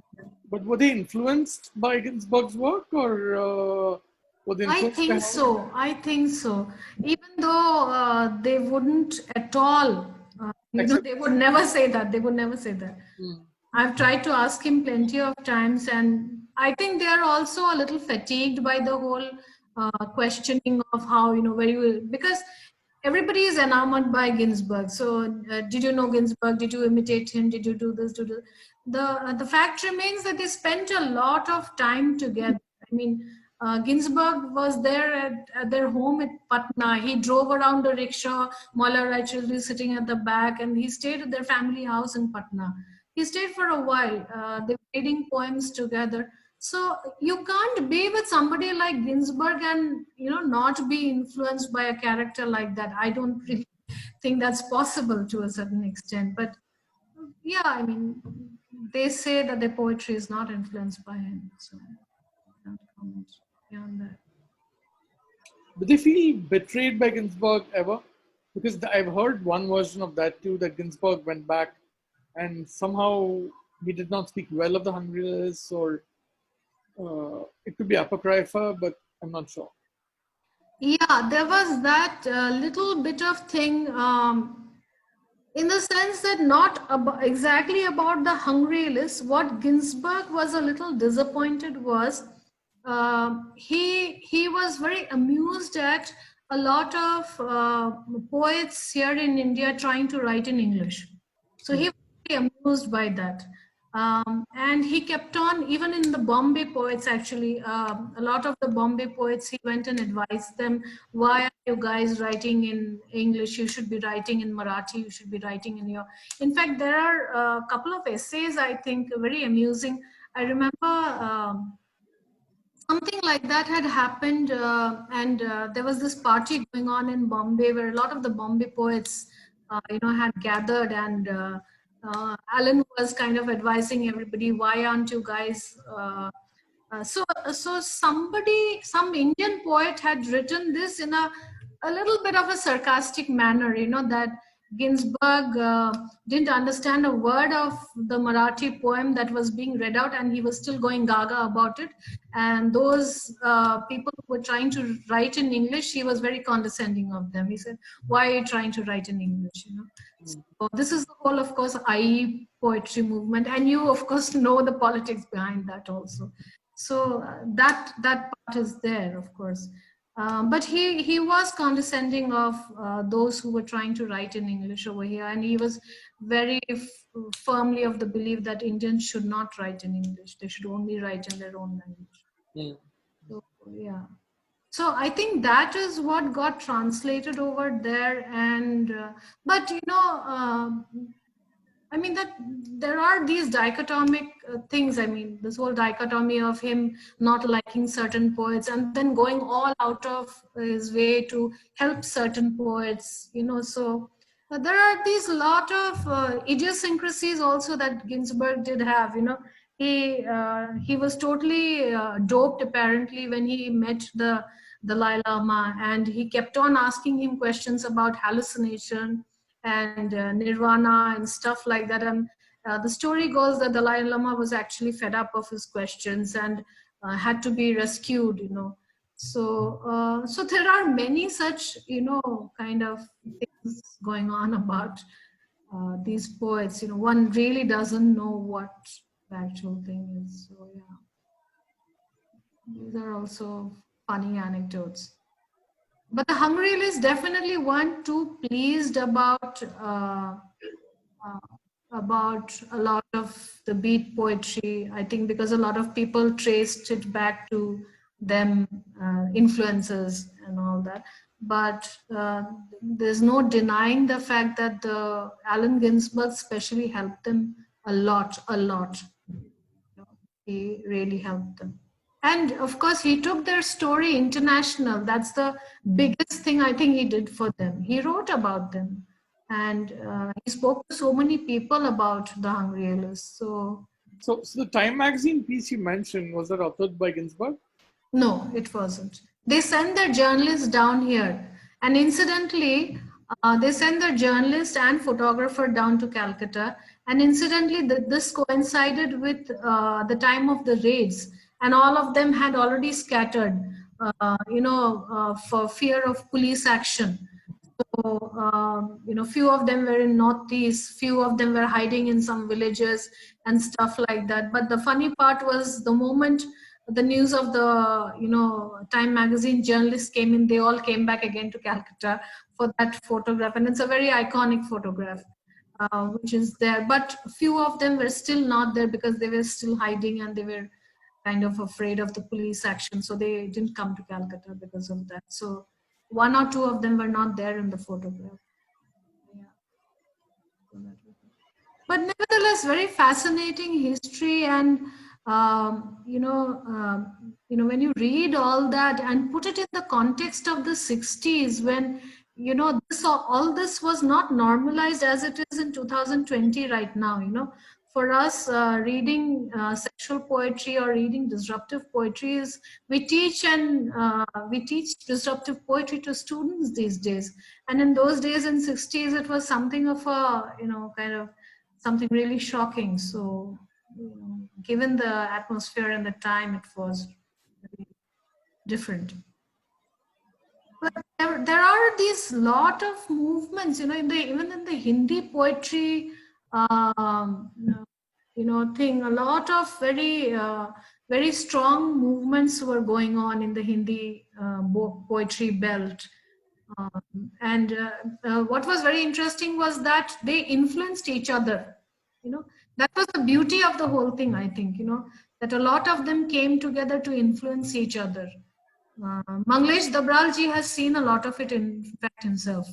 But were they influenced by Ginsberg's work, or were they I influenced by think how- so. I think so. Even though they wouldn't at all, Accept- they would never say that. They would never say that. I've tried to ask him plenty of times, and I think they are also a little fatigued by the whole questioning of how, because everybody is enamored by Ginsberg. So, did you know Ginsberg? Did you imitate him? Did you do this? The fact remains that they spent a lot of time together. I mean, Ginsberg was there at their home at Patna. He drove around a rickshaw. Mala Rai Chaudhuri sitting at the back, and he stayed at their family house in Patna. He stayed for a while. They were reading poems together. So you can't be with somebody like Ginsberg and not be influenced by a character like that. I don't really think that's possible to a certain extent. But yeah, I mean, they say that their poetry is not influenced by him. So I can't comment beyond that. Did they feel betrayed by Ginsberg ever? Because I've heard one version of that too, that Ginsberg went back and somehow he did not speak well of the Hungry List, or it could be apocrypha, but I'm not sure. Yeah, there was that little bit of thing, in the sense that not exactly about the Hungry List. What Ginsberg was a little disappointed was he was very amused at a lot of poets here in India trying to write in English. So he was very amused by that. And he kept on, even in the Bombay poets, actually, a lot of the Bombay poets, he went and advised them, why are you guys writing in English? You should be writing in Marathi, you should be writing in your... In fact, there are a couple of essays, I think, very amusing. I remember something like that had happened, and there was this party going on in Bombay where a lot of the Bombay poets, had gathered, and Alan was kind of advising everybody, why aren't you guys... So some Indian poet had written this in a little bit of a sarcastic manner, that Ginsberg didn't understand a word of the Marathi poem that was being read out, and he was still going gaga about it. And those people who were trying to write in English, he was very condescending of them. He said, why are you trying to write in English? So this is the whole, of course, IE poetry movement. And you, of course, know the politics behind that also. So that part is there, of course. But he was condescending of those who were trying to write in English over here. And he was very firmly of the belief that Indians should not write in English. They should only write in their own language. So, yeah. So I think that is what got translated over there. And, but, I mean, that there are these dichotomic things. I mean, this whole dichotomy of him not liking certain poets and then going all out of his way to help certain poets, so there are these lot of idiosyncrasies also that Ginsberg did have, he was totally doped apparently when he met the Dalai Lama, and he kept on asking him questions about hallucination and nirvana and stuff like that. And the story goes that the Dalai Lama was actually fed up of his questions and had to be rescued, So, so there are many such, kind of things going on about these poets. One really doesn't know what the actual thing is. So, yeah. These are also funny anecdotes. But the Hungry List definitely weren't too pleased about a lot of the beat poetry. I think because a lot of people traced it back to them influences and all that. But there's no denying the fact that Allen Ginsberg especially helped them a lot, a lot. He really helped them. And of course, he took their story international. That's the biggest thing I think he did for them. He wrote about them. And he spoke to so many people about the Hungryalists. So the Time magazine piece you mentioned, was that authored by Ginsberg? no, it wasn't. They sent their journalists down here. And incidentally, they sent their journalist and photographer down to Calcutta. And incidentally, this coincided with the time of the raids. And all of them had already scattered, for fear of police action. So, few of them were in Northeast, few of them were hiding in some villages and stuff like that. But the funny part was the moment the news of the, Time magazine journalists came in, they all came back again to Calcutta for that photograph. And it's a very iconic photograph, which is there. But few of them were still not there because they were still hiding and they were kind of afraid of the police action. So they didn't come to Calcutta because of that. So one or two of them were not there in the photograph. Yeah. But nevertheless, very fascinating history. And when you read all that and put it in the context of the 60s, when all this was not normalized as it is in 2020 right now. For us, reading sexual poetry or reading disruptive poetry is, we teach disruptive poetry to students these days. And in those days, in 60s, it was something of a, kind of something really shocking. So, given the atmosphere and the time, it was very different. But there are these lot of movements, even in the Hindi poetry, thing, a lot of very strong movements were going on in the Hindi poetry belt. And what was very interesting was that they influenced each other. That was the beauty of the whole thing, I think, that a lot of them came together to influence each other. Manglesh Dabral ji has seen a lot of it, in fact, himself.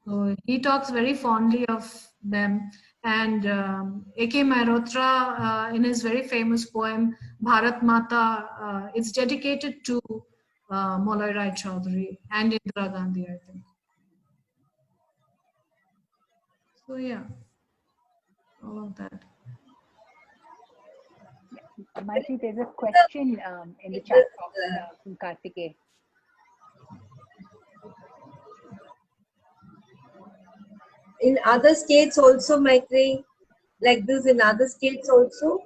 So he talks very fondly of them. And A.K. Mehrotra, in his very famous poem, Bharat Mata, it's dedicated to Maulai Rai Chaudhary and Indira Gandhi, I think. So yeah, all of that. Maitri, there's a question in the chat box from Kartike. In other states also, Maitri, like this in other states also?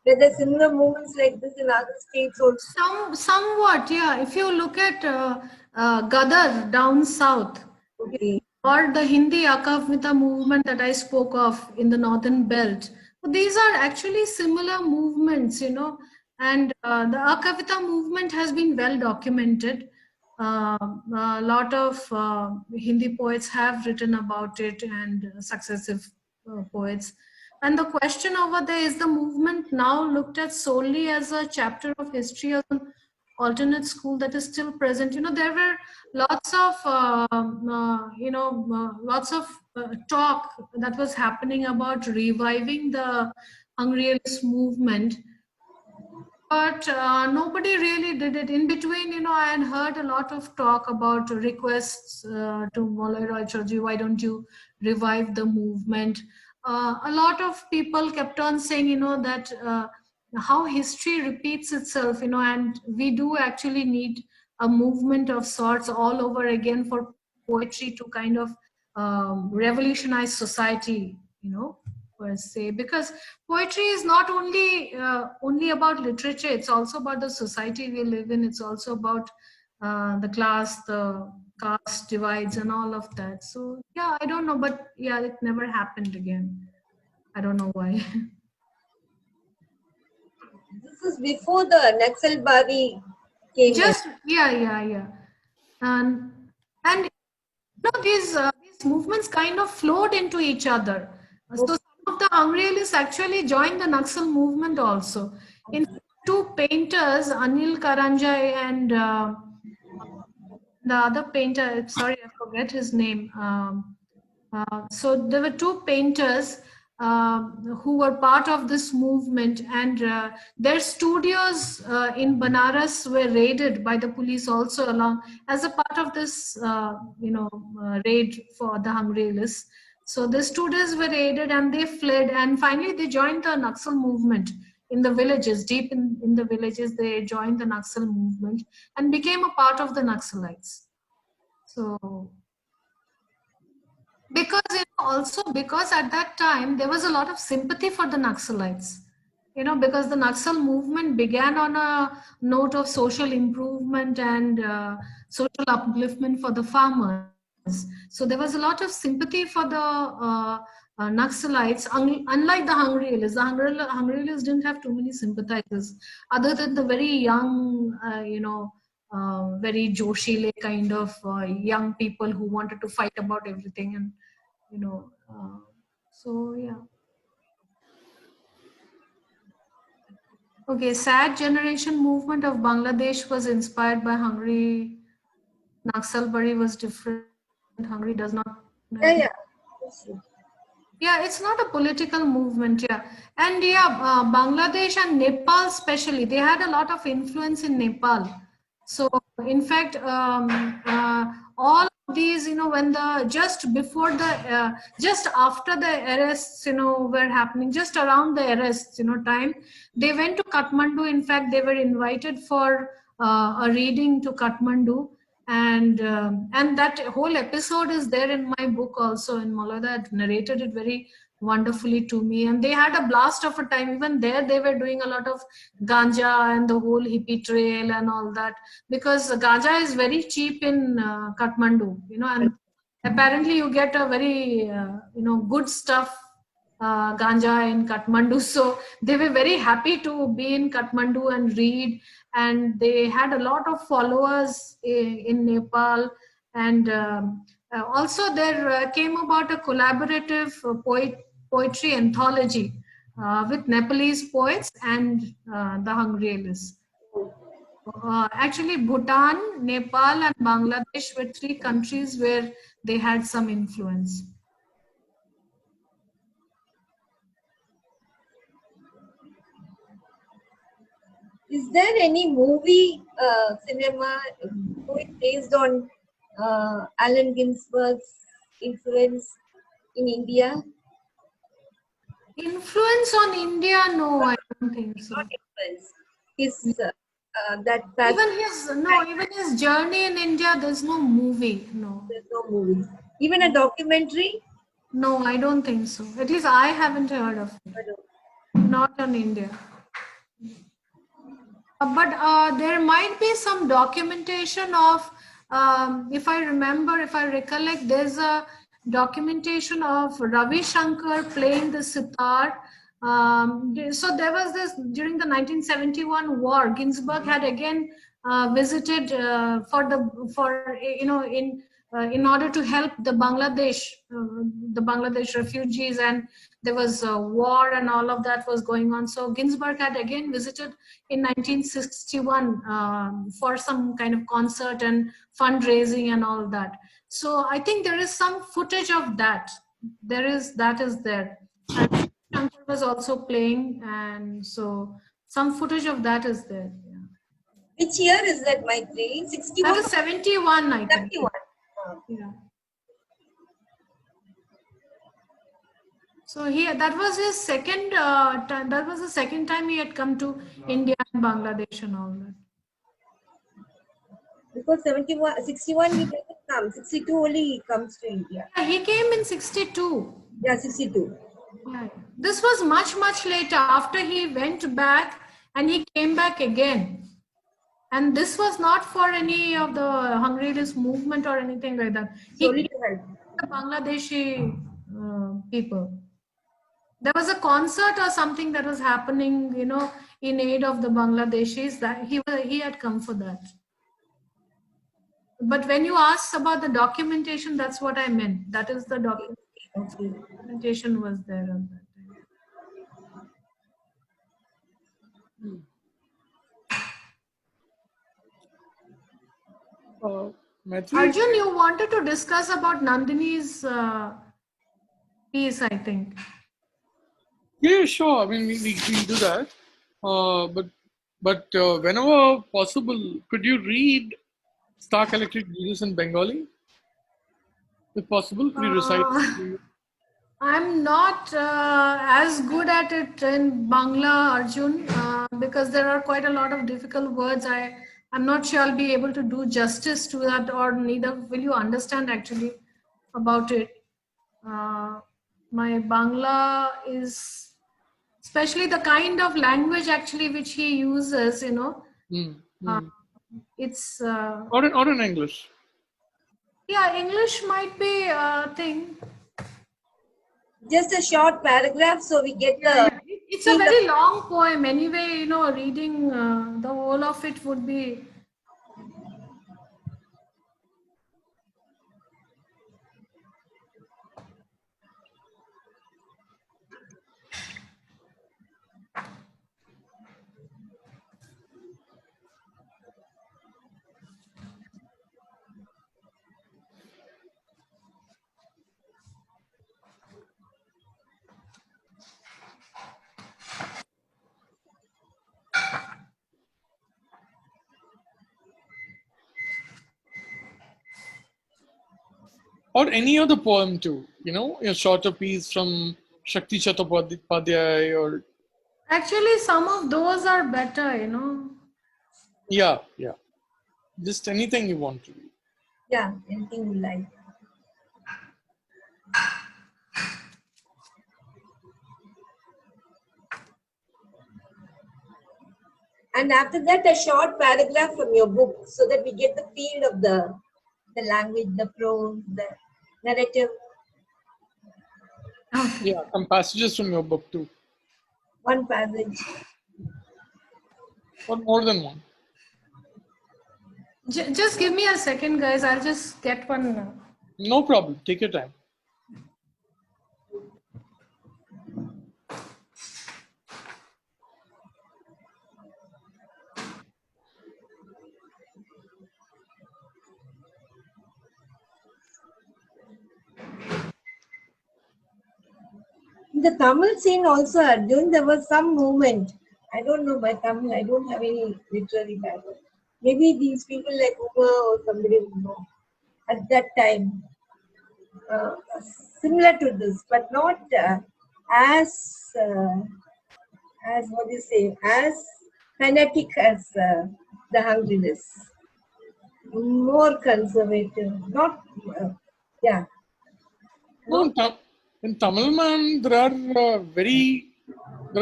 Were there similar movements like this in other states also? Somewhat, yeah. If you look at Gadar down south, okay, or the Hindi Akavmita movement that I spoke of in the northern belt, so these are actually similar movements, and the Akavita movement has been well documented. A lot of Hindi poets have written about it, and successive poets. And the question over there, is the movement now looked at solely as a chapter of history or an alternate school that is still present? There were lots of, talk that was happening about reviving the Hungryalist movement. But nobody really did it. In between, I had heard a lot of talk about requests to Maulai Rai Chaudhary, why don't you revive the movement? A lot of people kept on saying, that how history repeats itself, and we do actually need a movement of sorts all over again for poetry to kind of revolutionize society, per se, because poetry is not only about literature, it's also about the society we live in, it's also about the caste divides and all of that. So yeah, I don't know, but yeah, it never happened again. I don't know why. This is before the Naxalbari came. Yeah. And these movements kind of flowed into each other. So some of the Hungryalists actually joined the Naxal movement also. In two painters, Anil Karanjai and the other painter, sorry, I forget his name. So there were two painters who were part of this movement, and their studios in Banaras were raided by the police also, along as a part of this, raid for the Hungry. So the studios were raided and they fled, and finally they joined the Naxal movement in the villages, deep in the villages. They joined the Naxal movement and became a part of the Naxalites. So because also because at that time there was a lot of sympathy for the Naxalites, because the Naxal movement began on a note of social improvement and social upliftment for the farmers. So there was a lot of sympathy for the Naxalites, unlike the Hungry. The Hungry didn't have too many sympathizers, other than the very young, very Joshile kind of young people who wanted to fight about everything, and so yeah. Okay, sad generation movement of Bangladesh was inspired by Hungary. Naxalbari was different. Hungary does not. Yeah. Yeah, it's not a political movement. Yeah, and yeah, Bangladesh and Nepal especially, they had a lot of influence in Nepal. So in fact, all of these, when just after the arrests, were happening, just around the arrests, time, they went to Kathmandu. In fact, they were invited for a reading to Kathmandu. And that whole episode is there in my book also, and Maulada had narrated it very wonderfully to me, and they had a blast of a time. Even there they were doing a lot of ganja and the whole hippie trail and all that, because ganja is very cheap in Kathmandu, and apparently you get a very good stuff, ganja in Kathmandu. So they were very happy to be in Kathmandu and read, and they had a lot of followers in Nepal. And also there came about a collaborative poetry anthology with Nepalese poets and the Hungrialis. Actually, Bhutan, Nepal, and Bangladesh were three countries where they had some influence. Is there any movie, cinema based on Allen Ginsberg's influence in India? Influence on India? No, I don't think so. Not influence. His Even his journey in India, there's no movie. No. There's no movie. Even a documentary? No, I don't think so. At least I haven't heard of it. Not on India. But there might be some documentation of, if I recollect, there's a documentation of Ravi Shankar playing the sitar. So there was this, during the 1971 war, Ginsberg had again visited in order to help the Bangladesh refugees, and there was a war and all of that was going on. So Ginsberg had again visited in 1961 for some kind of concert and fundraising and all that. So I think there is some footage of that. That is there. And Shankar was also playing, and so some footage of that is there. Yeah. Which year is that, Maitri? 61? That was 71, I think. 71. Yeah. So that was his second time. That was the second time he had come to India and Bangladesh and all that. Because 61 he doesn't come. 62 only he comes to India. Yeah, he came in 62. Yeah, 62. Yeah. This was much later, after he went back and he came back again. And this was not for any of the Hungarian movement or anything like that. He Sorry came to help. the Bangladeshi people. There was a concert or something that was happening, in aid of the Bangladeshis, that he had come for that. But when you asked about the documentation, that's what I meant. That is the documentation was there at that time. Maitri? Arjun, you wanted to discuss about Nandini's piece, I think. Yeah, sure. I mean, we do that. But whenever possible, could you read Stark Electric Jesus in Bengali? If possible, could you recite it Uh, to you? I'm not as good at it in Bangla, Arjun, because there are quite a lot of difficult words. I'm not sure I'll be able to do justice to that, or neither will you understand actually about it. My Bangla is, especially the kind of language actually which he uses, Hmm, uh, hmm. it's, Or in English. yeah, English might be a thing. Just a short paragraph so we get Yeah, the yeah. It's a feel of very long poem. Anyway, reading the whole of it would be. Or any other poem too. A shorter piece from Shakti Chattopadhyay or Actually, some of those are better. yeah. Just anything you want to read. yeah, anything you like. And after that, a short paragraph from your book so that we get the feel of the language, the prose, the narrative. Yeah, some passages from your book too. One passage. Or more than one. Just give me a second, guys. I'll just get one. No problem. Take your time. In the Tamil scene also, Arjun, there was some movement. I don't know my Tamil, I don't have any literary background. Maybe these people like Uma or somebody would know. At that time, uh, similar to this, but not as, as what do you say, as fanatic as the hungriness. More conservative, not, yeah. No, Not in Tamil man, there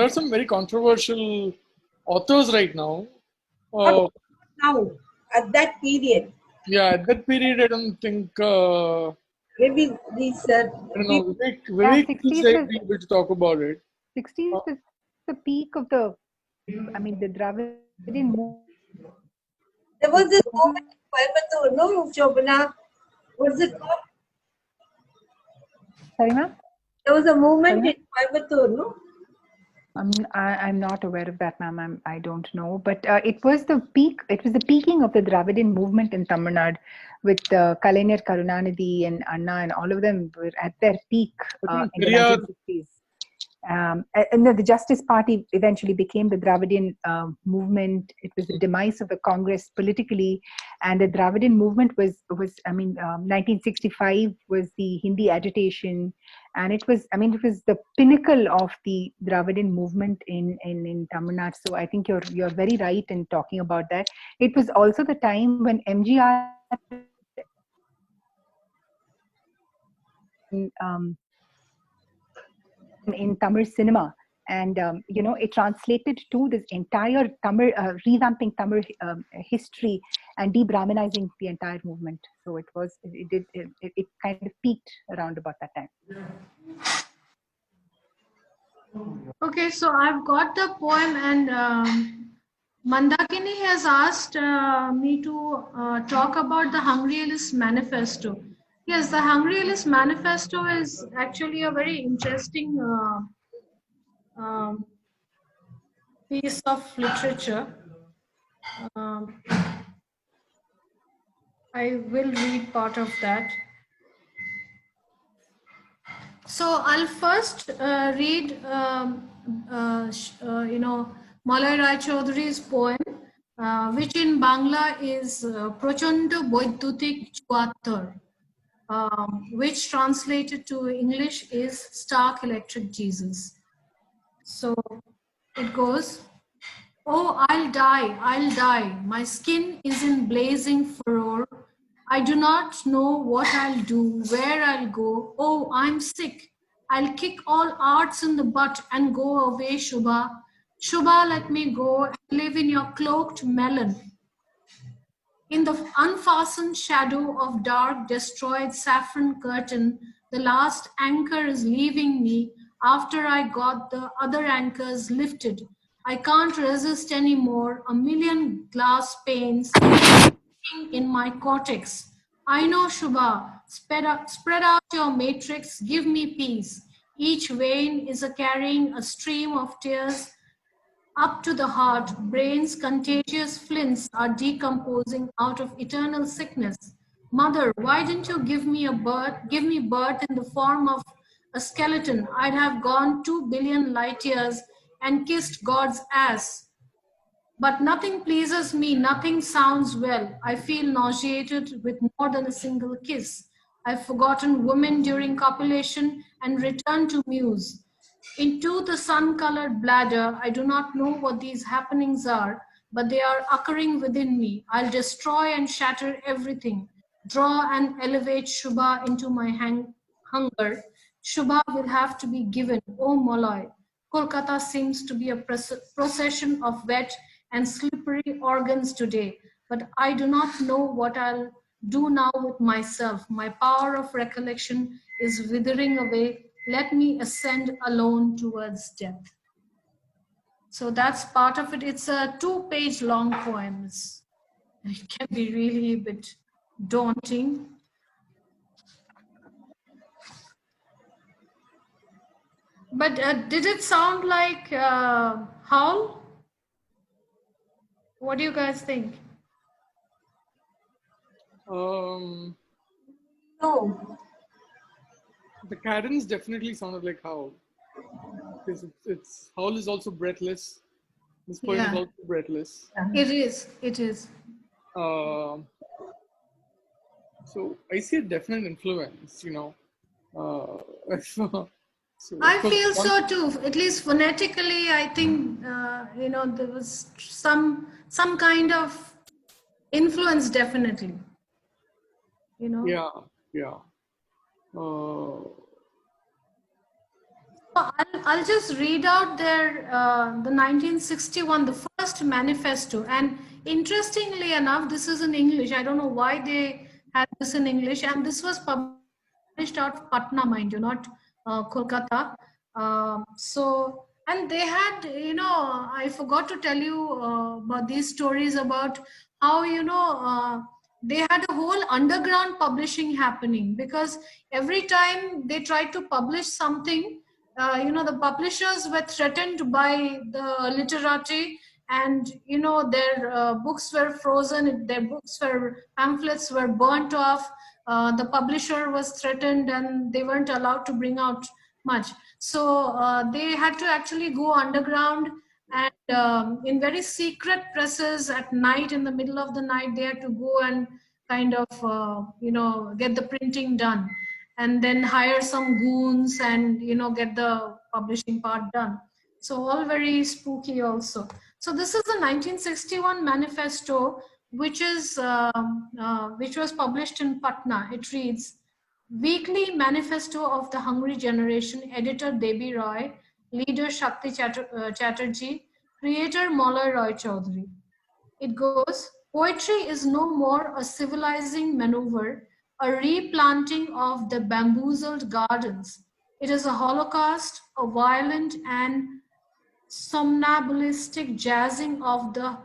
are some very controversial authors right now. not Uh, now, at that period. yeah, at that period, I don't think, Maybe these I don't know, people, Yeah, Vivek will 60s say was be able to talk about it. 60s Uh, was the peak of the Dravidian there was this movement. movement in Coimbatore, no, Shobana? What's it called? Sorry, ma'am? There was a Sorry, movement ma'am? in Coimbatore, no? I'm not aware of that, ma'am. I don't know. But it was the peak. It was the peaking of the Dravidian movement in Tamil Nadu, with Kalaignar Karunanidhi and Anna, and all of them were at their peak I think in the Periyar, 1960s. And the Justice Party eventually became the Dravidian movement. It was the demise of the Congress politically, and the Dravidian movement was 1965 was the Hindi agitation, and it was the pinnacle of the Dravidian movement in Tamil Nadu. So I think you're very right in talking about that. It was also the time when MGR in Tamil cinema. And it translated to this entire Tamil revamping Tamil history and de-Brahminizing the entire movement. So it kind of peaked around about that time. Okay, so I've got the poem, and Mandakini has asked me to talk about the Hungryalist Manifesto. Yes, the Hungryalist Manifesto is actually a very interesting piece of literature. Um, I will read part of that. So I'll first read, Malay Rai Chaudhury's poem, which in Bangla is Prochanda Boidutik Chuattar, which translated to English is Stark Electric Jesus. So it goes, "Oh, I'll die, I'll die. My skin is in blazing furor. I do not know what I'll do, where I'll go. Oh, I'm sick. I'll kick all arts in the butt and go away, Shubha. Shubha, let me go and live in your cloaked melon. In the unfastened shadow of dark, destroyed saffron curtain, the last anchor is leaving me after I got the other anchors lifted. I can't resist anymore. A million glass panes in my cortex. I know, Shubha. Spread out your matrix. Give me peace. Each vein is a carrying a stream of tears up to the heart, brain's contagious flints are decomposing out of eternal sickness. Mother, why didn't you give me birth in the form of a skeleton? I'd have gone 2 billion light years and kissed God's ass. But nothing pleases me, nothing sounds well. I feel nauseated with more than a single kiss. I've forgotten women during copulation and returned to muse. Into the sun-colored bladder, I do not know what these happenings are, but they are occurring within me. I'll destroy and shatter everything. Draw and elevate Shubha into my hunger. Shubha will have to be given. Oh, Molloy. Kolkata seems to be a procession of wet and slippery organs today, but I do not know what I'll do now with myself. My power of recollection is withering away. Let me ascend alone towards death. So that's part of it. It's a 2-page long poem. It can be really a bit daunting. But did it sound like Howl? What do you guys think? No. The cadence definitely sounded like Howl. Because it's Howl is also breathless. This poem is Yeah. also breathless. It is. It is. So I see a definite influence, so I feel so too. At least phonetically, I think there was some kind of influence, definitely. Yeah. I'll just read out the 1961, the first manifesto. And interestingly enough, this is in English. I don't know why they had this in English. And this was published out of Patna, mind you, not Kolkata. And they had, I forgot to tell you about these stories about how, they had a whole underground publishing happening, because every time they tried to publish something, the publishers were threatened by the literati, and their books were frozen, their pamphlets were burnt off. The publisher was threatened and they weren't allowed to bring out much. So they had to actually go underground, and in very secret presses at night, in the middle of the night, they had to go and kind of get the printing done, and then hire some goons and get the publishing part done. So all very spooky also. So this is the 1961 manifesto, which was published in Patna. It reads, Weekly Manifesto of the Hungry Generation, editor Debi Roy, leader Shakti Chatterjee, creator Malay Roy Chaudhury. It goes, poetry is no more a civilizing maneuver, a replanting of the bamboozled gardens. It is a holocaust, a violent and somnambulistic jazzing of the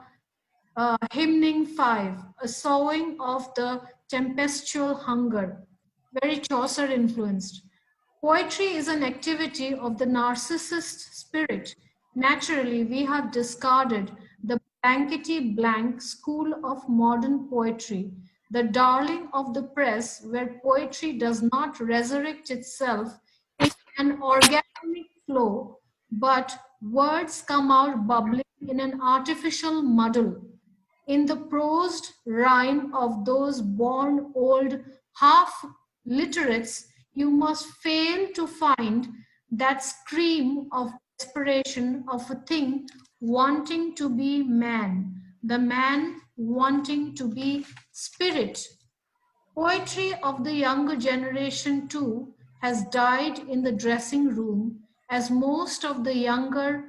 hymning five, a sowing of the tempestual hunger, very Chaucer influenced. Poetry is an activity of the narcissist spirit. Naturally, we have discarded the blankety blank school of modern poetry, the darling of the press, where poetry does not resurrect itself in an organic flow, but words come out bubbling in an artificial muddle. In the prosed rhyme of those born old half literates, you must fail to find that scream of desperation of a thing wanting to be man, the man wanting to be spirit. Poetry of the younger generation, too, has died in the dressing room, as most of the younger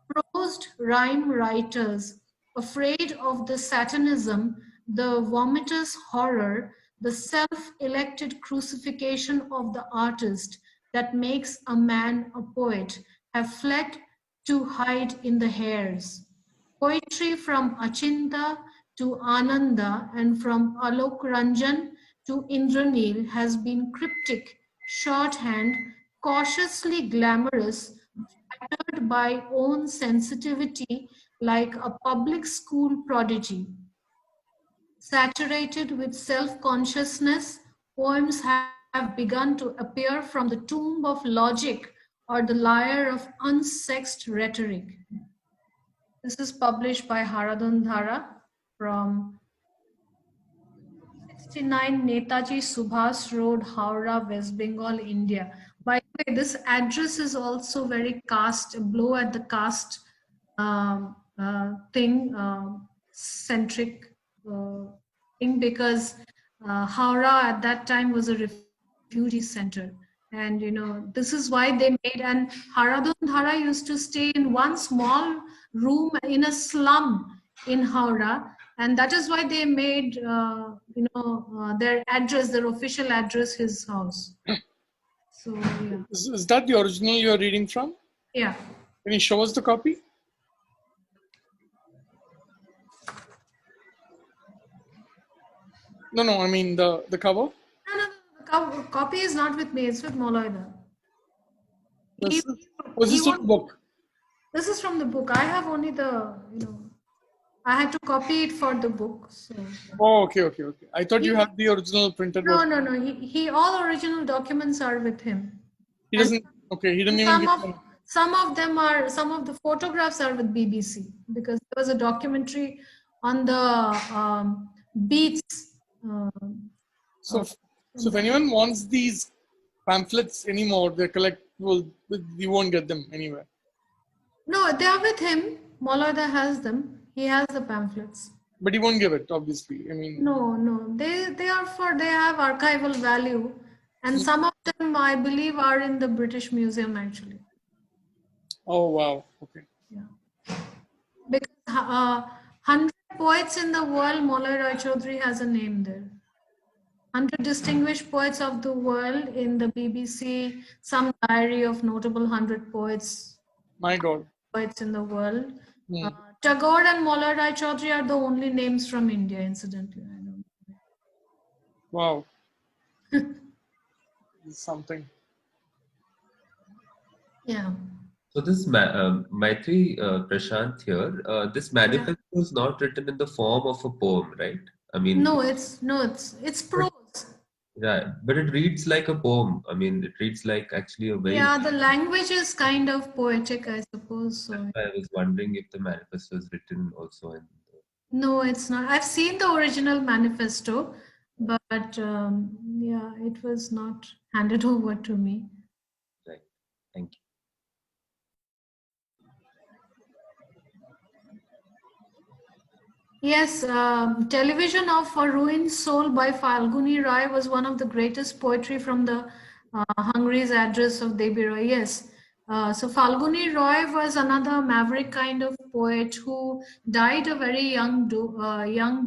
prosed rhyme writers, afraid of the satanism, the vomitous horror, the self-elected crucifixion of the artist that makes a man a poet, have fled to hide in the hairs. Poetry from Achinta to Ananda and from Alok Ranjan to Indranil has been cryptic, shorthand, cautiously glamorous, flattered by own sensitivity like a public school prodigy. Saturated with self-consciousness, poems have begun to appear from the tomb of logic or the lyre of unsexed rhetoric. This is published by Haradhan Dhara from 69 Netaji Subhas Road, Howrah, West Bengal, India. By the way, this address is also very caste, blow at the caste centric thing, because Howrah at that time was a refugee center. And this is why they made, and Haradhan Dhara used to stay in one small room in a slum in Howrah, and that is why they made their address, their official address, his house. So yeah. Is that the original you are reading from? Yeah. Can you show us the copy? No, I mean the cover. No, the copy is not with me. It's with Molaida. Was this from the book? This is from the book. I have only the, I had to copy it for the book. So. Oh, okay. I thought you had the original printed version. No. He all original documents are with him. He doesn't. Okay, he didn't even get them. Some of the photographs are with BBC, because there was a documentary on the beats. So if anyone wants these pamphlets anymore, they're collectible. You won't get them anywhere. No, they are with him. Molaida has them. He has the pamphlets. But he won't give it, obviously. I mean. No. They have archival value, and some of them, I believe, are in the British Museum actually. Oh wow. Okay. Yeah. Because 100 poets in the world, Molloy Roy Chaudhary has a name there. 100 distinguished poets of the world in the BBC, some diary of notable 100 poets. My God. Poets in the world. Tagore and Molloy Roy Chaudhary are the only names from India, incidentally. I don't know. Wow. Something. Yeah. So this Maitri Prashant here, this manifesto is not written in the form of a poem, right? I mean, it's prose. Yeah, but it reads like a poem. I mean, it reads like actually a very. Yeah, the language is kind of poetic, I suppose. So. I was wondering if the manifesto is written also in. No, it's not. I've seen the original manifesto, but yeah, it was not handed over to me. Right. Thank you. Yes, Television of a Ruined Soul by Falguni Rai was one of the greatest poetry from the Hungary's address of Devi Roy. Yes. So Falguni Roy was another maverick kind of poet who died a very young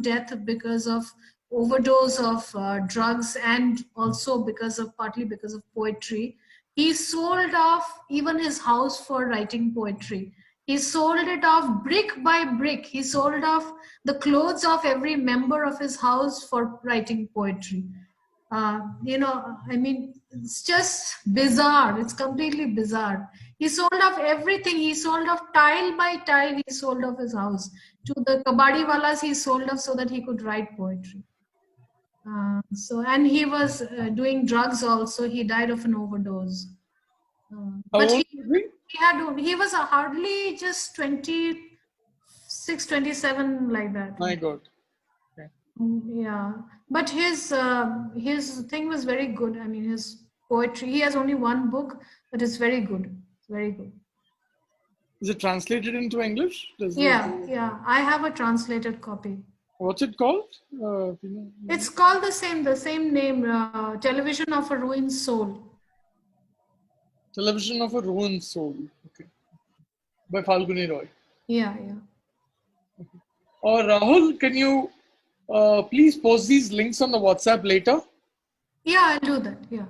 death because of overdose of drugs, and also partly because of poetry. He sold off even his house for writing poetry. He sold it off brick by brick. He sold off the clothes of every member of his house for writing poetry. I mean, it's just bizarre. It's completely bizarre. He sold off everything. He sold off tile by tile. He sold off his house. To the kabadi walas, he sold off so that he could write poetry. And he was doing drugs also. He died of an overdose. How But old was he? he was hardly just 26, 27, like that. My God. Okay. Yeah, but his thing was very good. I mean, his poetry. He has only one book, but it's very good. It's very good. Is it translated into English? Yeah. I have a translated copy. What's it called? It's called the same name. Television of a Ruined Soul. Television of a Ruined Soul. Okay. By Falguni Roy. Yeah. Rahul, can you please post these links on the WhatsApp later? Yeah, I'll do that. Yeah.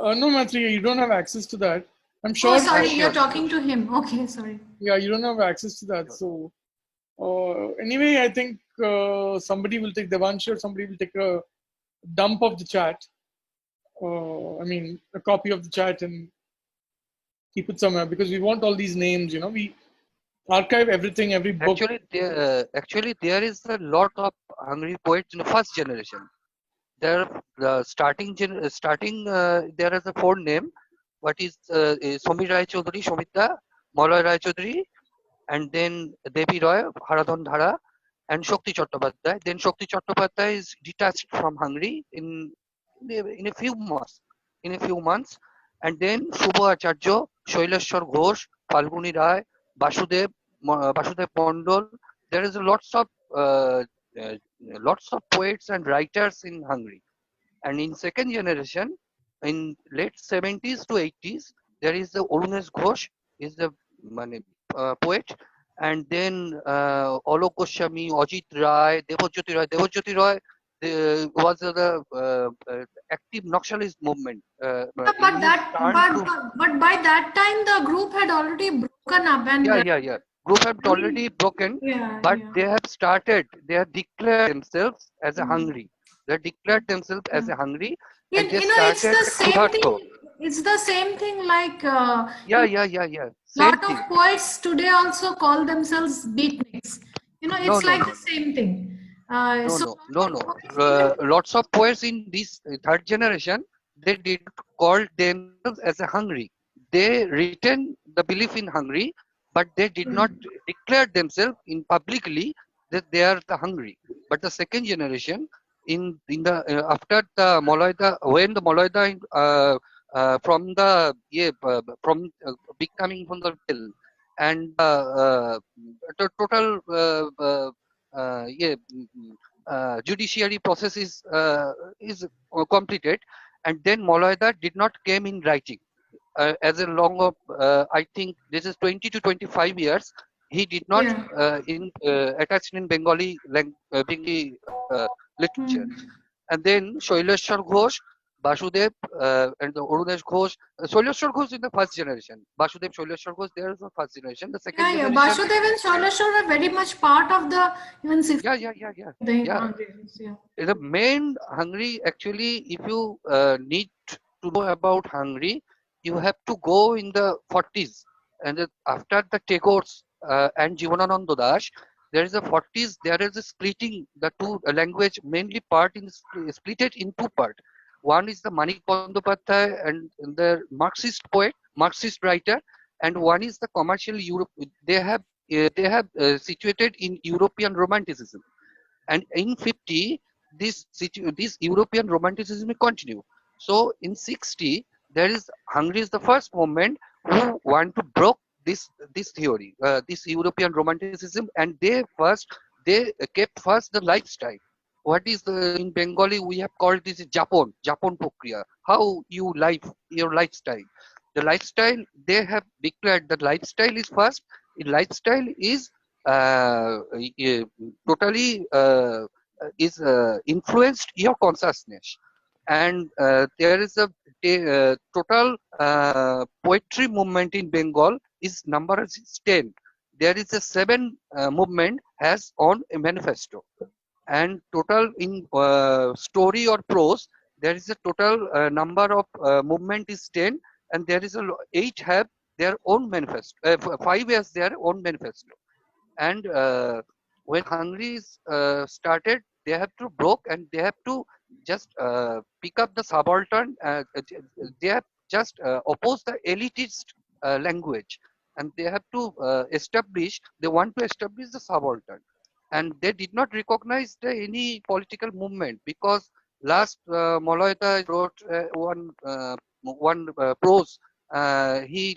No, Matri, you don't have access to that. I'm sure. Oh, sorry, sure, you're talking to him. Okay, sorry. Yeah, you don't have access to that. So, anyway, I think somebody will take Devanshi or somebody will take a dump of the chat. I mean, a copy of the chat and keep it somewhere because we want all these names. You know, we archive everything, every book. Actually, there is a lot of Hungary poets in the first generation. There, the starting there is a four name. What is Somir Rai Chaudhuri, Somita, Malay Rai Chaudhuri, and then Devi Roy, Haradhan Dhara, and Shakti Chattopadhyay. Then Shakti Chattopadhyay is detached from Hungary in a few months. And then Shubha Acharya, Shaileshwar Ghosh, Falguni Rai, Basudev, Basudev Mondol. There is uh, lots of poets and writers in Hungary. And in second generation, in late 70s to 80s, there is the Arunesh Ghosh, is the poet, and then Alok Goswami, Ajit Rai, Devajyoti Roy. Devajyoti Roy was the active Naxalist movement. But In his turn but by that time the group had already broken up and yeah. Group have already broken, but they have declared themselves as a Hungary. They declared themselves as a Hungary, and they it's started the same thing. Khudarto. It's the same thing like Yeah. Same lot thing. of poets today also call themselves beatniks. It's like the same thing. So No. Lots of poets in this third generation, they did call themselves as a Hungary. They retain the belief in Hungary, but they did not declare themselves in publicly that they are the Hungary. But the second generation, in the after the Moloida, when the Moloida from the becoming from the hill, and the total judiciary process is completed, and then Moloida did not came in writing as a long of I think this is 20 to 25 years. He did not attached in Bengali literature. And then Shaileshwar Ghosh, Basudev, and the Arunesh Ghosh. Shaileshwar Ghosh in the first generation. Basudev, Shaileshwar Ghosh, there is the first generation. The second generation. Basudev and Shaileshwar were very much part of the even Yeah. The main Hungary, actually, if you need to know about Hungary, you have to go in the 40s. And after the Tagore's and Jivanananda Das, there is a 40s, there is a splitting the two language, mainly part in split it in two part. One is the Manik Bandyopadhyay and the Marxist poet, Marxist writer, and one is the commercial Europe. They have situated in European Romanticism, and in 50 this European Romanticism will continue. So in 60 there is Hungary is the first movement who want to break this theory, this European Romanticism, and they kept first the lifestyle. What is in Bengali we have called this Japon Pokriya, how you live your lifestyle. The lifestyle they have declared that lifestyle is first. Lifestyle is totally influenced your consciousness, and there is a total poetry movement in Bengal is number is 10. There is a 7 movement has on a manifesto, and total in story or prose there is a total number of movement is 10, and there is 8 have their own manifesto, 5 has their own manifesto. And when Hungary started they have to broke and they have to just pick up the subaltern. They have just oppose the elitist language, and they have to establish. They want to establish the subaltern, and they did not recognize any political movement because last Moloita wrote one prose. He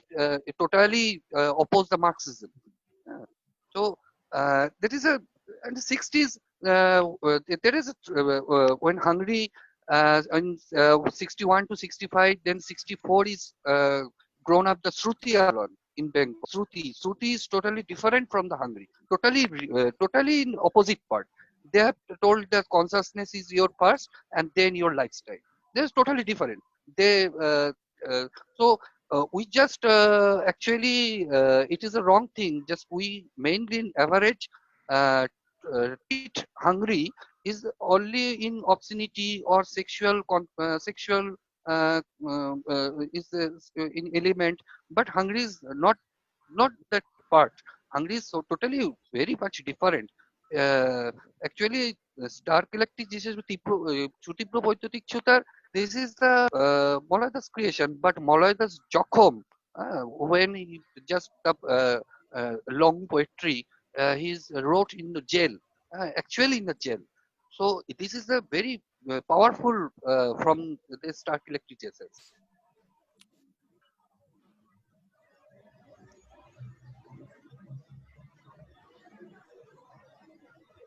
totally opposed the Marxism. So there is a in the 60s. There is when Hungary in 61 to 65, then 64 is grown up the Shruti Alon in Bengal. Shruti is totally different from the Hungary. Totally in opposite part. They have told that consciousness is your first and then your lifestyle. They're totally different. They so we just actually it is a wrong thing. Just we mainly average treat Hungary is only in obscenity or sexual is in element, but Hungary is not that part. Hungary is so totally very much different. Actually, Star Collective, this is Chutipro Boytotik Chutar. This is the Moloida's creation, but Moloida's Jokhom, when he just long poetry, he's wrote in the jail, actually in the jail. So this is a very powerful from the Star Collective Jesus.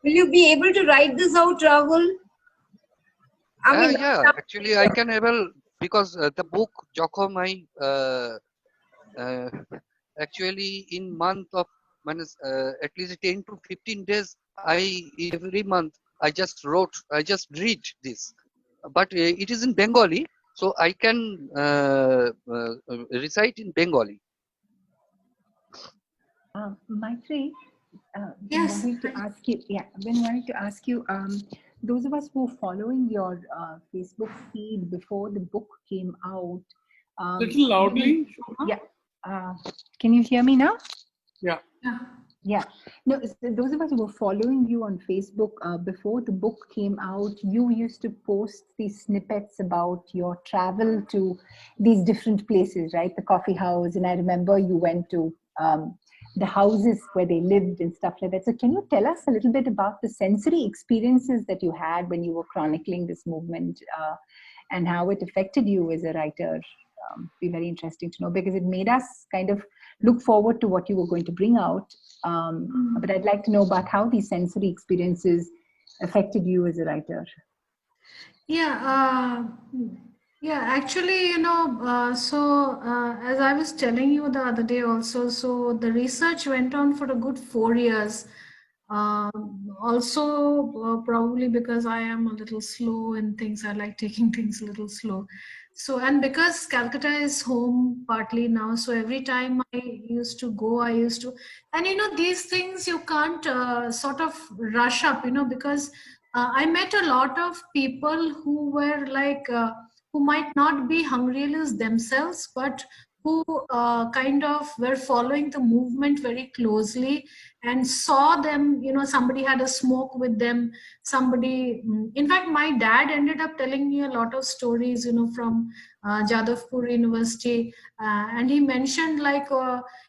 Will you be able to write this out, Rahul? Yeah, actually I can able because the book Jokhom actually in month of at least 10 to 15 days every month I just read this, but it is in Bengali, so I can recite in Bengali. Maitri, Yes. wanted to ask you, wanted to ask you, those of us who were following your Facebook feed before the book came out. Little loudly. Yeah. Can you hear me now? Yeah. Yeah. No, those of us who were following you on Facebook before the book came out, you used to post these snippets about your travel to these different places, right? The coffee house. And I remember you went to the houses where they lived and stuff like that. So can you tell us a little bit about the sensory experiences that you had when you were chronicling this movement and how it affected you as a writer? Be very interesting to know, because it made us kind of look forward to what you were going to bring out. But I'd like to know about how these sensory experiences affected you as a writer. Yeah, actually, as I was telling you the other day also, so the research went on for a good 4 years. Also, probably because I am a little slow in things, I like taking things a little slow. So, and because Calcutta is home partly now, so every time I used to go, and these things you can't sort of rush up, because I met a lot of people who were like, who might not be Hungarians themselves, but who kind of were following the movement very closely and saw them, somebody had a smoke with them, in fact, my dad ended up telling me a lot of stories, from Jadavpur University, and he mentioned like,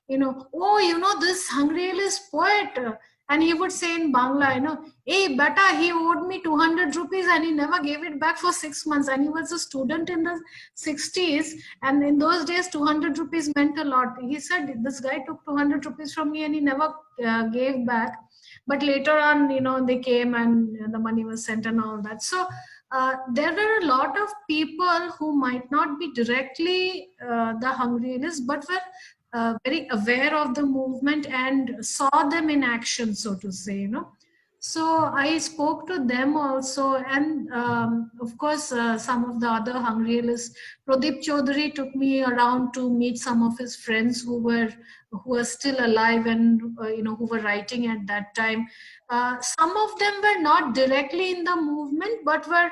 this Hungarian poet, and he would say in Bangla, hey, beta, he owed me 200 rupees and he never gave it back for 6 months. And he was a student in the 60s. And in those days, 200 rupees meant a lot. He said, this guy took 200 rupees from me and he never gave back. But later on, they came and the money was sent and all that. So there were a lot of people who might not be directly the Hungarians, but were very aware of the movement and saw them in action, so to say, So I spoke to them also, and of course, some of the other Hungarians. Pradeep Chaudhary took me around to meet some of his friends who were still alive and who were writing at that time. Some of them were not directly in the movement, but were